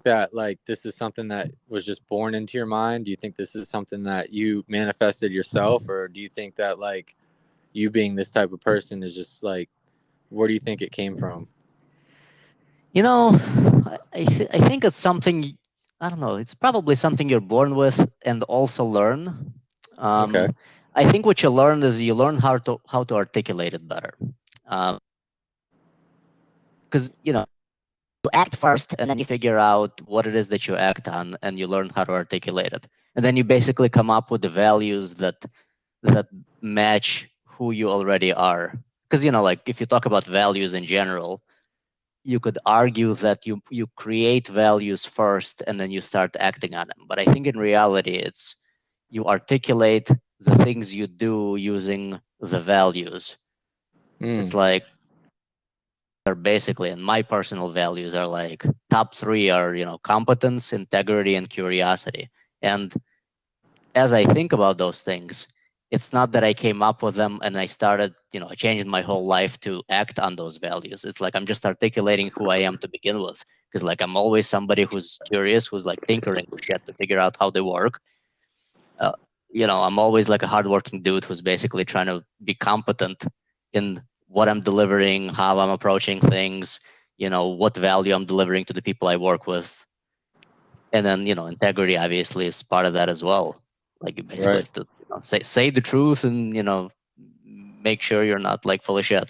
that like this is something that was just born into your mind? Do you think this is something that you manifested yourself, or do you think that like you being this type of person is just like, where do you think it came from? You know, I think it's something, I don't know. It's probably something you're born with and also learn. Okay. I think what you learn is you learn how to articulate it better. Because you act first, and then you figure out what it is that you act on, and you learn how to articulate it, and then you basically come up with the values that match who you already are. Because like if you talk about values in general, you could argue that you create values first and then you start acting on them. But I think in reality, it's you articulate the things you do using the values. It's Mm, like are basically, and my personal values are like top three are, competence, integrity, and curiosity. And as I think about those things, it's not that I came up with them and I started, I changed my whole life to act on those values. It's like I'm just articulating who I am to begin with. Because like I'm always somebody who's curious, who's like tinkering with shit to figure out how they work. Uh, I'm always like a hardworking dude who's basically trying to be competent in what I'm delivering, how I'm approaching things, what value I'm delivering to the people I work with. And then, integrity obviously is part of that as well. Like you basically right. have to say the truth and, make sure you're not like full of shit.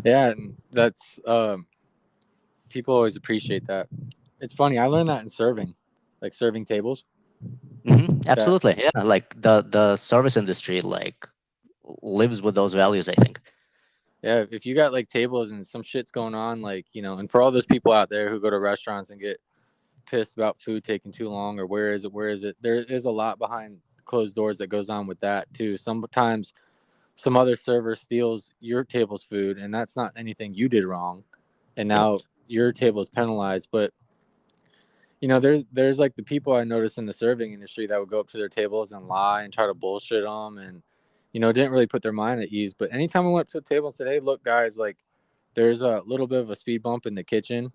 Yeah, and that's people always appreciate that. It's funny. I learned that in serving, like serving tables. That Absolutely. Yeah. Like the service industry, like lives with those values, I think. yeah, if you got like tables and some shit's going on, like and for all those people out there who go to restaurants and get pissed about food taking too long or where is it, there is a lot behind closed doors that goes on with that too. Sometimes some other server steals your table's food and that's not anything you did wrong, and Yep. now your table is penalized. But there's like the people I noticed in the serving industry that would go up to their tables and lie and try to bullshit them, and didn't really put their mind at ease. But anytime I went up to the table and said, hey, look guys, like there's a little bit of a speed bump in the kitchen,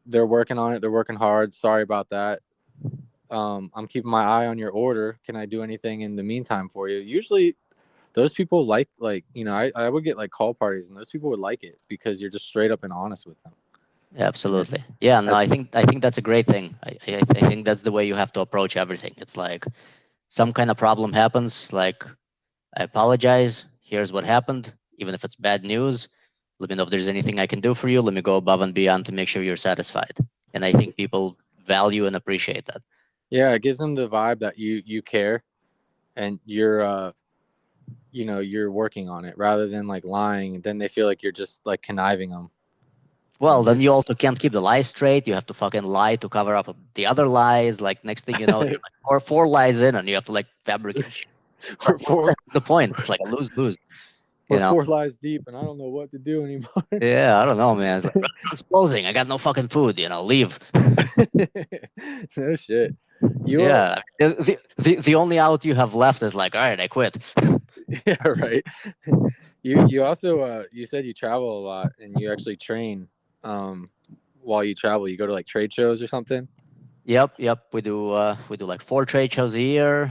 they're working on it, they're working hard, sorry about that, I'm keeping my eye on your order, can I do anything in the meantime for you? Usually those people I would get like call parties and those people would like it because you're just straight up and honest with them. Absolutely. Yeah. No, I, I think that's a great thing. I think that's the way you have to approach everything. It's like some kind of problem happens, like I apologize. Here's what happened. Even if it's bad news, let me know if there's anything I can do for you. Let me go above and beyond to make sure you're satisfied. And I think people value and appreciate that. yeah, it gives them the vibe that you care and you're working on it rather than like lying. Then they feel like you're just like conniving them. Well, then you also can't keep the lies straight. You have to fucking lie to cover up the other lies. Like next thing you know, you're like four lies in, and you have to like fabricate shit. we're What's four the point? It's like a lose lose. You we're know? four lies deep, and I don't know what to do anymore. Yeah, I don't know, man. It's like restaurant's closing. I got no fucking food. Leave. No shit. You Yeah, the only out you have left is like, all right, I quit. yeah, right. You also you said you travel a lot and you actually train while you travel. You go to like trade shows or something. Yep. We do like 4 trade shows a year.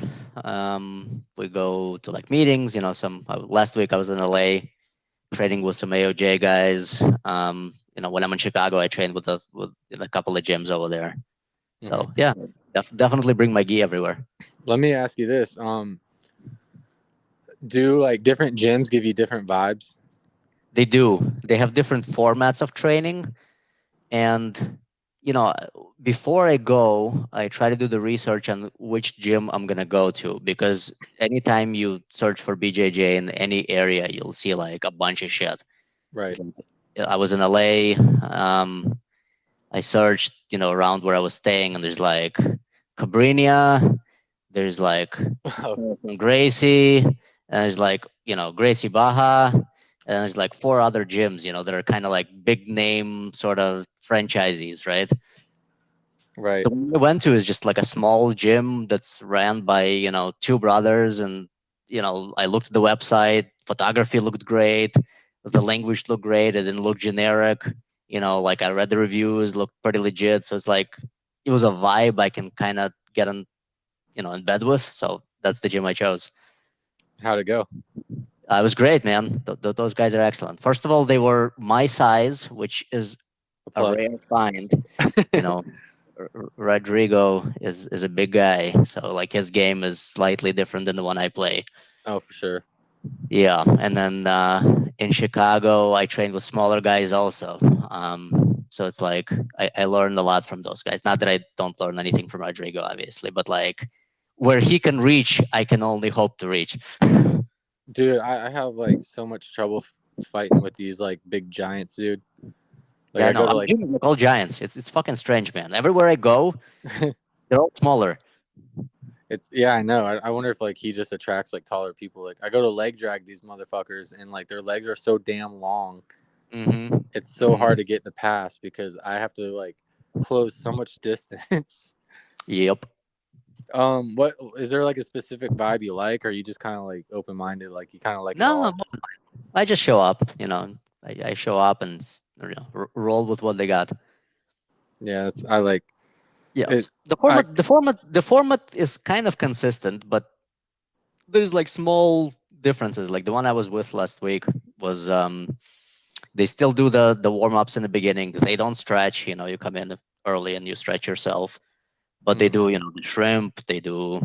We go to like meetings. Some last week I was in LA training with some AOJ guys. When I'm in Chicago, I train with a couple of gyms over there. Hmm. So yeah, definitely bring my gi everywhere. Let me ask you this: do like different gyms give you different vibes? They do. They have different formats of training, and you know, before I go, I try to do the research on which gym I'm gonna go to, because anytime you search for BJJ in any area, you'll see like a bunch of shit. Right. I was in LA. I searched, around where I was staying, and there's like Cabrinia, there's like Gracie, and there's like, Gracie Baja, and there's like 4 other gyms, that are kind of like big name sort of franchisees, right? Right. The one I went to is just like a small gym that's ran by, 2 brothers. And, I looked at the website, photography looked great, the language looked great, it didn't look generic. Like I read the reviews, looked pretty legit. So it's like, it was a vibe I can kind of get in bed with. So that's the gym I chose. How'd it go? It was great, man. Those guys are excellent. First of all, they were my size, which is A a plus. rare find. You know, Rodrigo is a big guy, so like his game is slightly different than the one I play. Oh, for sure. Yeah, and then in Chicago, I trained with smaller guys also. So it's like I learned a lot from those guys. Not that I don't learn anything from Rodrigo, obviously, but like where he can reach, I can only hope to reach. Dude, I have like so much trouble fighting with these like big giants, dude. Like Yeah, I I know. go to I'm like dealing with all giants. It's fucking strange, man. Everywhere I go, they're all smaller. It's yeah, I know. I wonder if like he just attracts like taller people. Like I go to leg drag these motherfuckers, and like their legs are so damn long. Mm-hmm. It's so hard Mm-hmm. to get the pass because I have to like close so much distance. Yep. What is there like a specific vibe you like, or are you just kind of like open minded, like you kind of like it No, all? I just show up. I show up and roll with what they got. Yeah, it's I like Yeah. it. The I format, the format, the format is kind of consistent, but there's like small differences. Like the one I was with last week was they still do the warm ups in the beginning. They don't stretch. You come in early and you stretch yourself, but they mm, do the shrimp. They do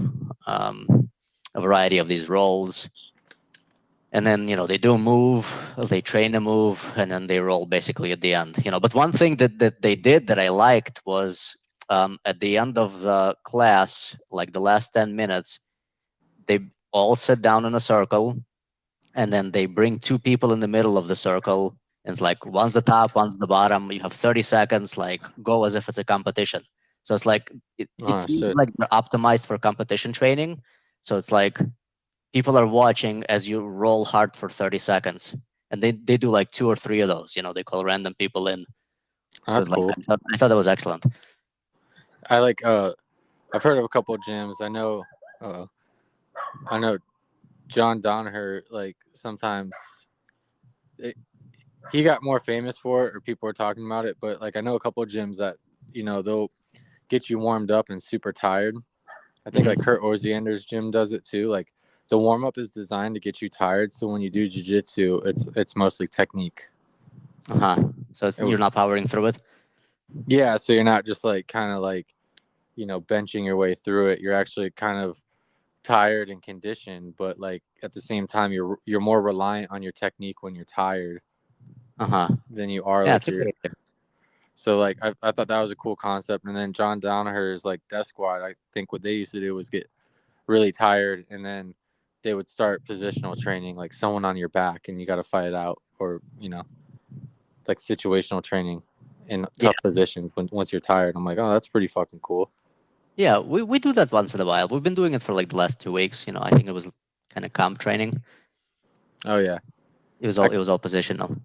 a variety of these rolls, and then they do a move. They train a move, and then they roll basically at the end. But one thing that they did that I liked was at the end of the class, like the last 10 minutes, they all sit down in a circle, and then they bring two people in the middle of the circle. And it's like one's the top, one's the bottom. You have 30 seconds, like go as if it's a competition. So it's like it oh feels shit, like they're optimized for competition training. So it's like people are watching as you roll hard for 30 seconds. And they do like two or three of those. They call random people in. So that's it's like cool. I thought that was excellent. I like I've heard of a couple of gyms. Uh, I know John Donaher. Like sometimes it, he got more famous for it, or people were talking about it. But like I know a couple of gyms that they'll get you warmed up and super tired. I think like Mm-hmm. Kurt Orsiander's gym does it too. Like the warm up is designed to get you tired, so when you do jujitsu, it's mostly technique. Uh-huh. So you're not powering through it. Yeah, so you're not just like kind of like benching your way through it. You're actually kind of tired and conditioned, but like at the same time, you're more reliant on your technique when you're tired Uh-huh. than you are Yeah, like it's a you're. great idea. So like I thought that was a cool concept. And then John Donaher's like death squad. I think what they used to do was get really tired, and then they would start positional training, like someone on your back, and you got to fight it out, or like situational training in Yeah. tough positions when once you're tired. I'm like, oh, that's pretty fucking cool. Yeah, we do that once in a while. We've been doing it for like the last 2 weeks. I think it was kind of comp training. Oh yeah, It was I all it was all positional.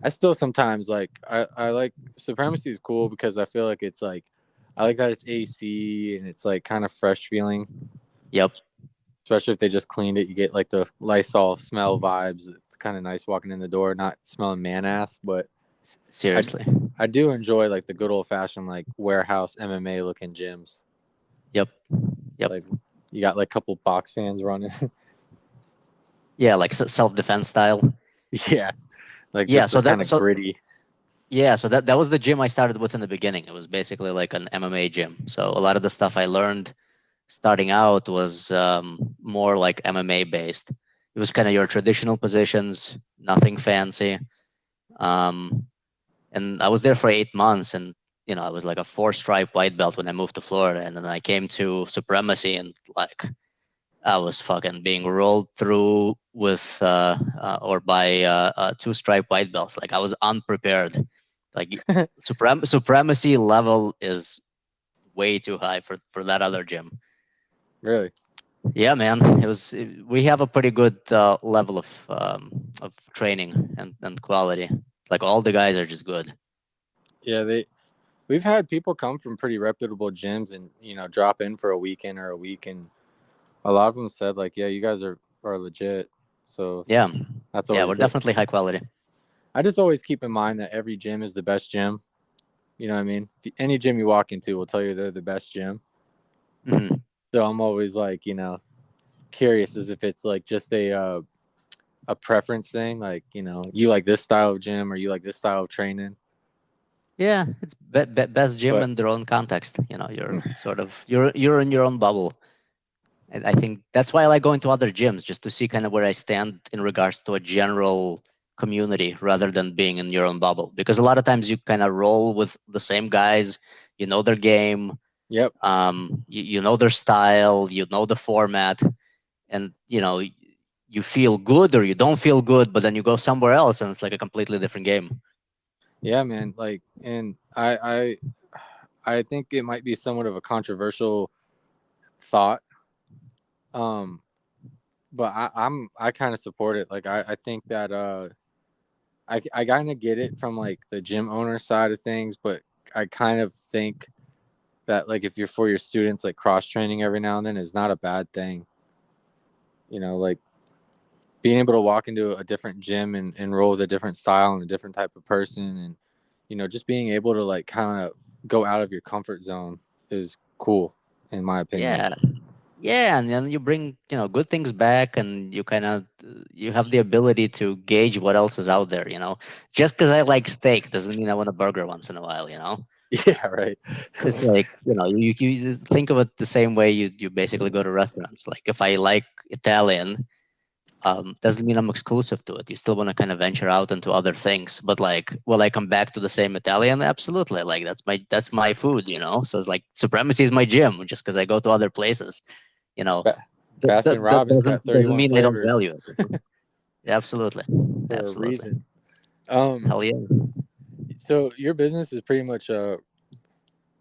I still sometimes like I like supremacy is cool because I feel like it's like I like that it's AC and it's like kind of fresh feeling, Yep. especially if they just cleaned it. You get like the Lysol smell vibes. It's kind of nice walking in the door, not smelling man ass. But I Seriously. I do enjoy like the good old fashioned like warehouse MMA looking gyms. Yep. Yep. Like you got like a couple box fans running. Yeah, like self defense style. Yeah, like Yeah. just the So kind that of so gritty. yeah. So that was the gym I started with in the beginning. It was basically like an MMA gym. So a lot of the stuff I learned starting out was more like MMA based. It was kind of your traditional positions, nothing fancy. Um, and I was there for 8 months, and I was like a four-stripe white belt when I moved to Florida, and then I came to supremacy, and like I was fucking being rolled through with or by two-stripe white belts. Like I was unprepared. Like supremacy level is way too high for that other gym. Really. Yeah, man, we have a pretty good level of training and quality. Like all the guys are just good. Yeah, we've had people come from pretty reputable gyms and drop in for a weekend or a week, and a lot of them said like, yeah, you guys are legit. So Yeah, that's yeah, always we're good. definitely high quality. I just always keep in mind that every gym is the best gym. You know what I mean? Any gym you walk into will tell you they're the best gym. Hmm. So I'm always like, curious as if it's like just a preference thing, like you like this style of gym or you like this style of training. Yeah, it's best gym But in their own context. You're sort of you're in your own bubble. I think that's why I like going to other gyms, just to see kind of where I stand in regards to a general community rather than being in your own bubble. Because a lot of times you kind of roll with the same guys, you know their game, yep, you know their style, you know the format, and you feel good or you don't feel good, but then you go somewhere else and it's like a completely different game. yeah, man. Like, and I think it might be somewhat of a controversial thought, Um, but I kind of support it. Like I think that I kind of get it from like the gym owner side of things, but I kind of think that like if you're for your students, like cross training every now and then is not a bad thing. You know, like being able to walk into a different gym and enroll with a different style and a different type of person, and you know, just being able to like kind of go out of your comfort zone is cool, in my opinion. Yeah, yeah, and then you bring good things back, and you kind of you have the ability to gauge what else is out there. Just because I like steak doesn't mean I want a burger once in a while. Yeah, right. It's like you just think of it the same way you basically go to restaurants. Like if I like Italian, doesn't mean I'm exclusive to it. You still want to kind of venture out into other things. But like, will I come back to the same Italian? Absolutely. Like that's my food. So it's like supremacy is my gym just because I go to other places. You know, Ba- that, Baskin that, that Robbins got doesn't 31 mean I don't flavors value it. Yeah, absolutely, for a absolutely. reason. Um, Hell yeah. so your business is pretty much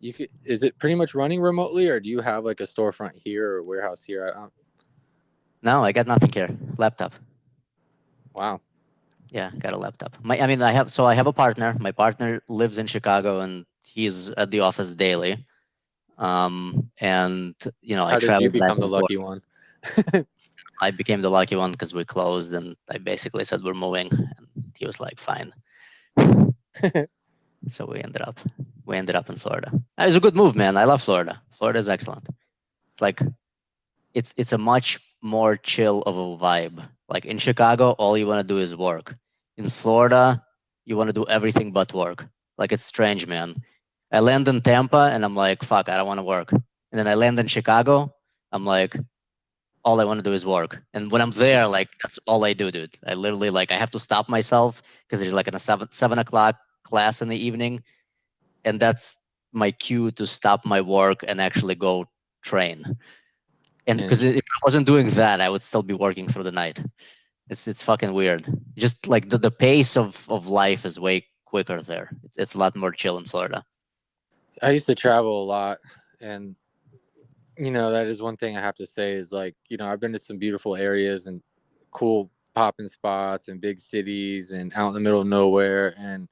is it pretty much running remotely, or do you have like a storefront here or a warehouse here? No, I got nothing here. Laptop. Wow. Yeah, got a laptop. I have a partner. My partner lives in Chicago and he's at the office daily. And I How did you travel back become the and lucky forth. one? I became the lucky one because we closed, and I basically said we're moving, and he was like, "Fine." So we ended up in Florida. It was a good move, man. I love Florida. Florida is excellent. It's like it's a much more chill of a vibe. Like in Chicago, all you want to do is work. In Florida, you want to do everything but work. Like it's strange, man. I land in Tampa and I'm like, fuck, I don't want to work. And then I land in Chicago, I'm like, all I want to do is work. And when I'm there, like that's all I do, dude. I literally like I have to stop myself because there's like a seven o'clock class in the evening, and that's my cue to stop my work and actually go train. And because And if I wasn't doing that, I would still be working through the night. It's fucking weird. Just like the pace of life is way quicker there. It's a lot more chill in Florida. I used to travel a lot, and you know that is one thing I have to say is like I've been to some beautiful areas and cool popping spots and big cities and out in the middle of nowhere, and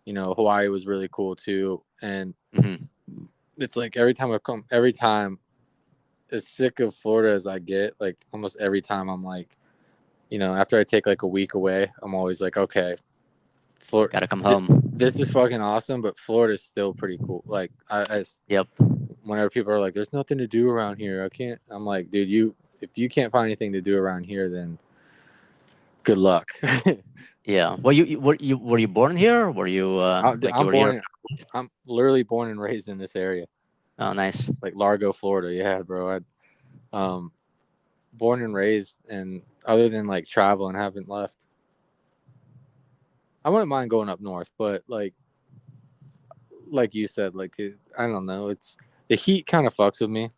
Hawaii was really cool too. And Hmm. it's like every time as sick of Florida as I get, like almost every time I'm like, after I take like a week away, I'm always like, okay, Florida, Gotta come home. this is fucking awesome, but Florida's still pretty cool. Like Yep. whenever people are like, there's nothing to do around here, I can't. I'm like, dude, if you can't find anything to do around here, then good luck. Yeah. Well, were you born here? Or were you like you I'm were here? I'm literally born and raised in this area, Oh, nice. like Largo, Florida. Yeah, bro. Um, born and raised, and other than like travel and haven't left. I wouldn't mind going up north, but like you said, like I don't know, it's the heat kind of fucks with me,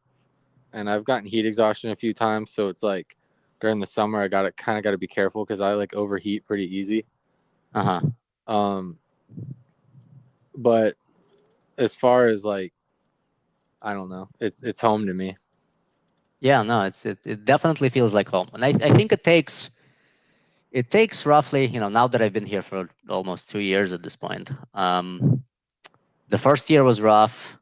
and I've gotten heat exhaustion a few times, so it's like during the summer I got to be careful because I like overheat pretty easy. Uh huh. Um, but as far as like I don't know, it's home to me. Yeah. No. It definitely feels like home, and I think it takes roughly now that I've been here for almost 2 years at this point. The first year was rough.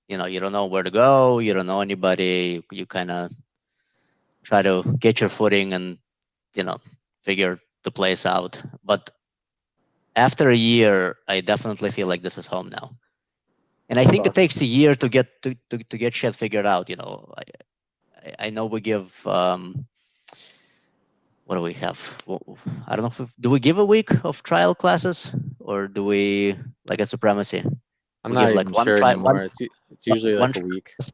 You don't know where to go. You don't know anybody. You kind of try to get your footing and you know figure the place out. But after a year, I definitely feel like this is home now. And I That's think it awesome. takes a year to get shit figured out. I know we give what do we have? I don't know do we give a week of trial classes, or do we like at Supremacy? I'm We give not like even one sure try one anymore. It's usually one like a trial week. class.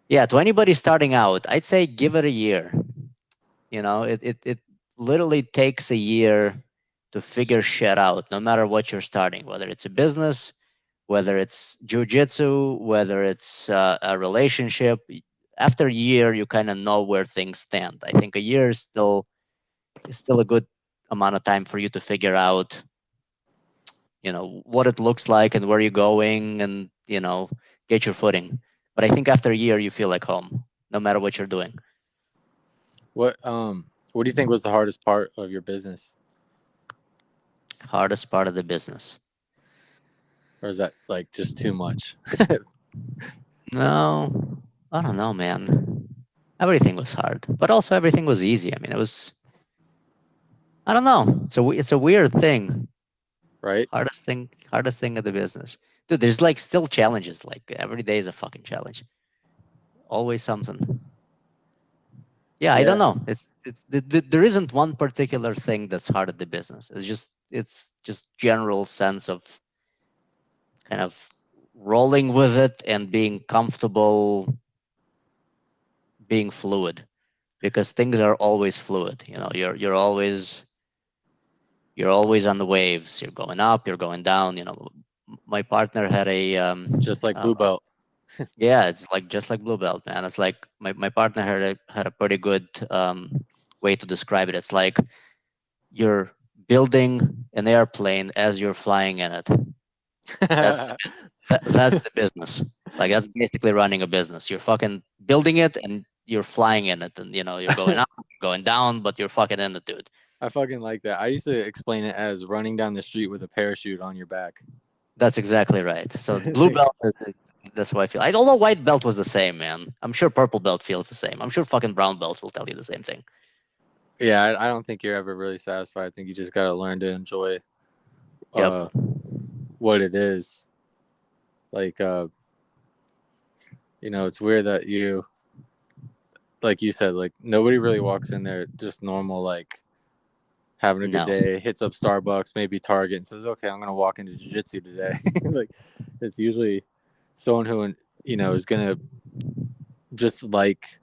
Yeah, to anybody starting out, I'd say give it a year. It literally takes a year to figure shit out, no matter what you're starting, whether it's a business, whether it's jujitsu, whether it's a relationship. After a year, you kind of know where things stand. I think a year is still a good amount of time for you to figure out, what it looks like and where you're going, and get your footing. But I think after a year, you feel like home, no matter what you're doing. What do you think was the hardest part of your business, Hardest part of the business. or is that like just too much? No, I don't know, man. Everything was hard, but also everything was easy. I mean, it was. I don't know. It's a weird thing. Right? Hardest thing of the business, dude. There's like still challenges. Like every day is a fucking challenge. Always something. Yeah, I don't Yeah. know. There isn't one particular thing that's hard at the business. It's just general sense of kind of rolling with it and being comfortable, being fluid, because things are always fluid. You know, you're always on the waves. You're going up, you're going down. You know, my partner had a Just like blue belt. yeah, it's like just like blue belt, man. It's like my partner had a pretty good way to describe it. It's like you're building an airplane as you're flying in it. That's the that's the business. Like that's basically running a business. You're fucking building it and you're flying in it, and you know you're going up, going down, but you're fucking in it, dude. I fucking like that. I used to explain it as running down the street with a parachute on your back. That's exactly right. So the blue belt, that's what I feel. Although white belt was the same, man. I'm sure purple belt feels the same. I'm sure fucking brown belts will tell you the same thing. Yeah, I don't think you're ever really satisfied. I think you just got to learn to enjoy Yep. uh, what it is. Like, it's weird that like you said, like nobody really walks in there just normal, like having a good No. day, hits up Starbucks, maybe Target, and says, "Okay, I'm gonna walk into jiu-jitsu today." Like, it's usually someone who is gonna just like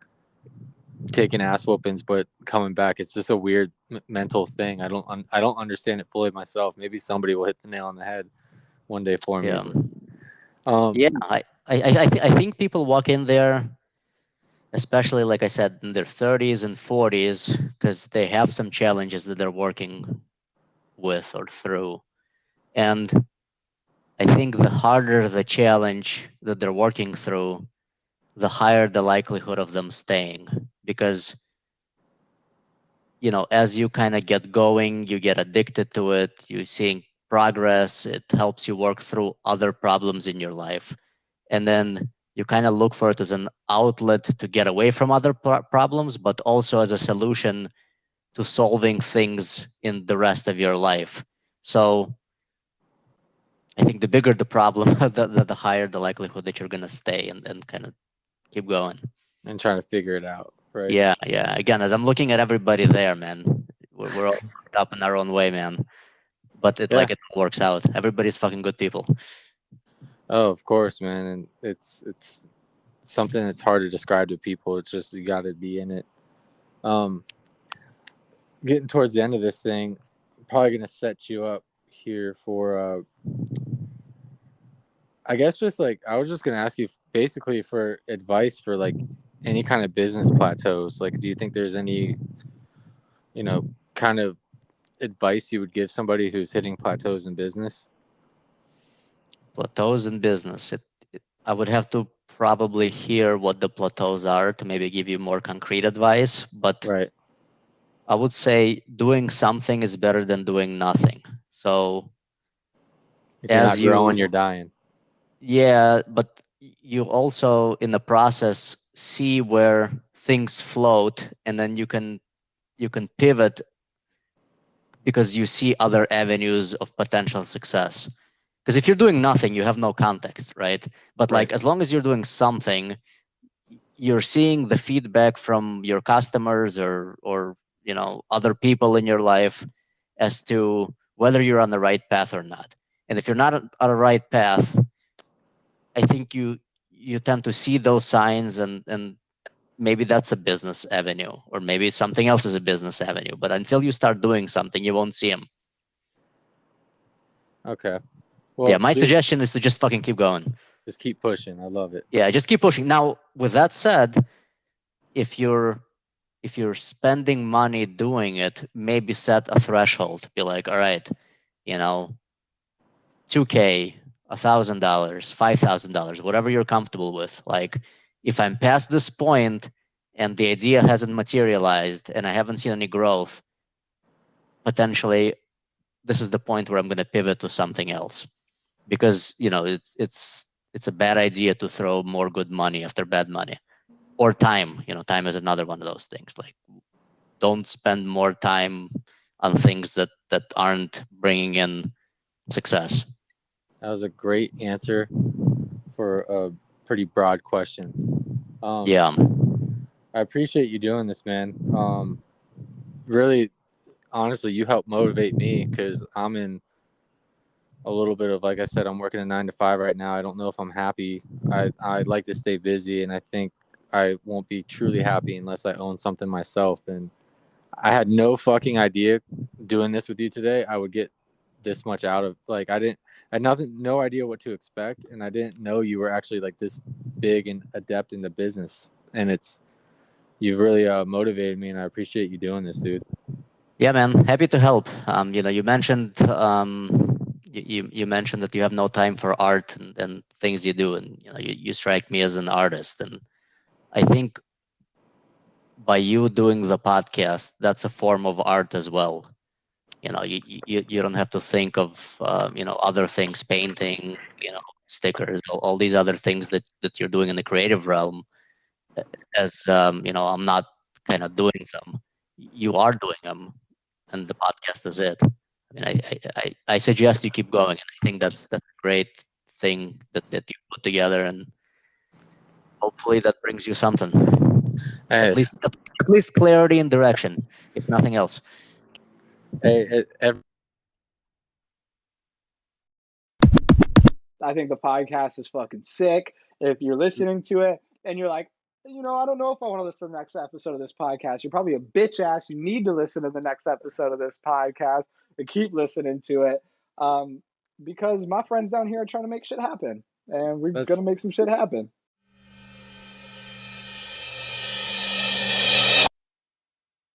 taking ass whoopings, but coming back. It's just a weird mental thing. I don't understand it fully myself. Maybe somebody will hit the nail on the head one day for me. Yeah. But Yeah. I think people walk in there, especially like I said, in their 30s and 40s, because they have some challenges that they're working with or through. And I think the harder the challenge that they're working through, the higher the likelihood of them staying. Because, you know, as you kind of get going, you get addicted to it, you're seeing progress, it helps you work through other problems in your life. And then you kind of look for it as an outlet to get away from other problems, but also as a solution to solving things in the rest of your life. So I think the bigger the problem, the higher the likelihood that you're going to stay and kind of keep going. and trying to figure it out, right? Yeah, yeah. Again, as I'm looking at everybody there, man, we're all fucked up in our own way, man. But Yeah. it works out. Everybody's fucking good people. Oh, of course, man. And it's something that's hard to describe to people. It's just you got to be in it. Um, Getting towards the end of this thing, probably gonna set you up here for I guess just like I was just gonna ask you basically for advice for like any kind of business plateaus. Like, do you think there's any, kind of advice you would give somebody who's hitting plateaus in business? Plateaus in business. I would have to probably hear what the plateaus are to maybe give you more concrete advice. But Right. I would say doing something is better than doing nothing. So If you're as not growing, you, you're dying. yeah, but you also in the process see where things float, and then you can pivot because you see other avenues of potential success. Because if you're doing nothing, you have no context, right? But Right. like as long as you're doing something, you're seeing the feedback from your customers or you know other people in your life as to whether you're on the right path or not. And if you're not on the right path, I think you tend to see those signs, and maybe that's a business avenue, or maybe something else is a business avenue. But until you start doing something, you won't see them. Okay. Yeah, Well, my dude, suggestion is to just fucking keep going. just keep pushing. I love it. Yeah, just keep pushing. Now, with that said, if you're if you're spending money doing it, maybe set a threshold. Be like, all right, you know, 2K, $1,000, $5,000, whatever you're comfortable with. Like, if I'm past this point and the idea hasn't materialized and I haven't seen any growth, potentially this is the point where I'm going to pivot to something else, because it's a bad idea to throw more good money after bad money, or time. Time is another one of those things. Like, don't spend more time on things that aren't bringing in success. That was a great answer for a pretty broad question. Yeah. I appreciate you doing this, man. Really, honestly, you help motivate me because I'm in a little bit of, like I said, I'm working a 9 to 5 right now. I don't know if I'm happy. I'd like to stay busy, and I think I won't be truly happy unless I own something myself. And I had no fucking idea doing this with you today I would get this much out of, like, I had no idea what to expect, and I didn't know you were actually like this big and adept in the business. And you've really motivated me, and I appreciate you doing this, dude. Yeah, man. Happy to help. You mentioned you mentioned that you have no time for art and things you do, and you strike me as an artist, and I think by you doing the podcast, that's a form of art as well. You don't have to think of other things, painting, stickers, all these other things that you're doing in the creative realm, as I'm not kind of doing them. You are doing them, and the podcast is it. I mean, I suggest you keep going, and I think that's a great thing that you put together, and hopefully that brings you something. Hey, At least clarity and direction, if nothing else. every I think the podcast is fucking sick. If you're listening to it and you're like, I don't know if I want to listen to the next episode of this podcast, you're probably a bitch ass. You need to listen to the next episode of this podcast and keep listening to it. Because my friends down here are trying to make shit happen. And we're going to make some shit happen.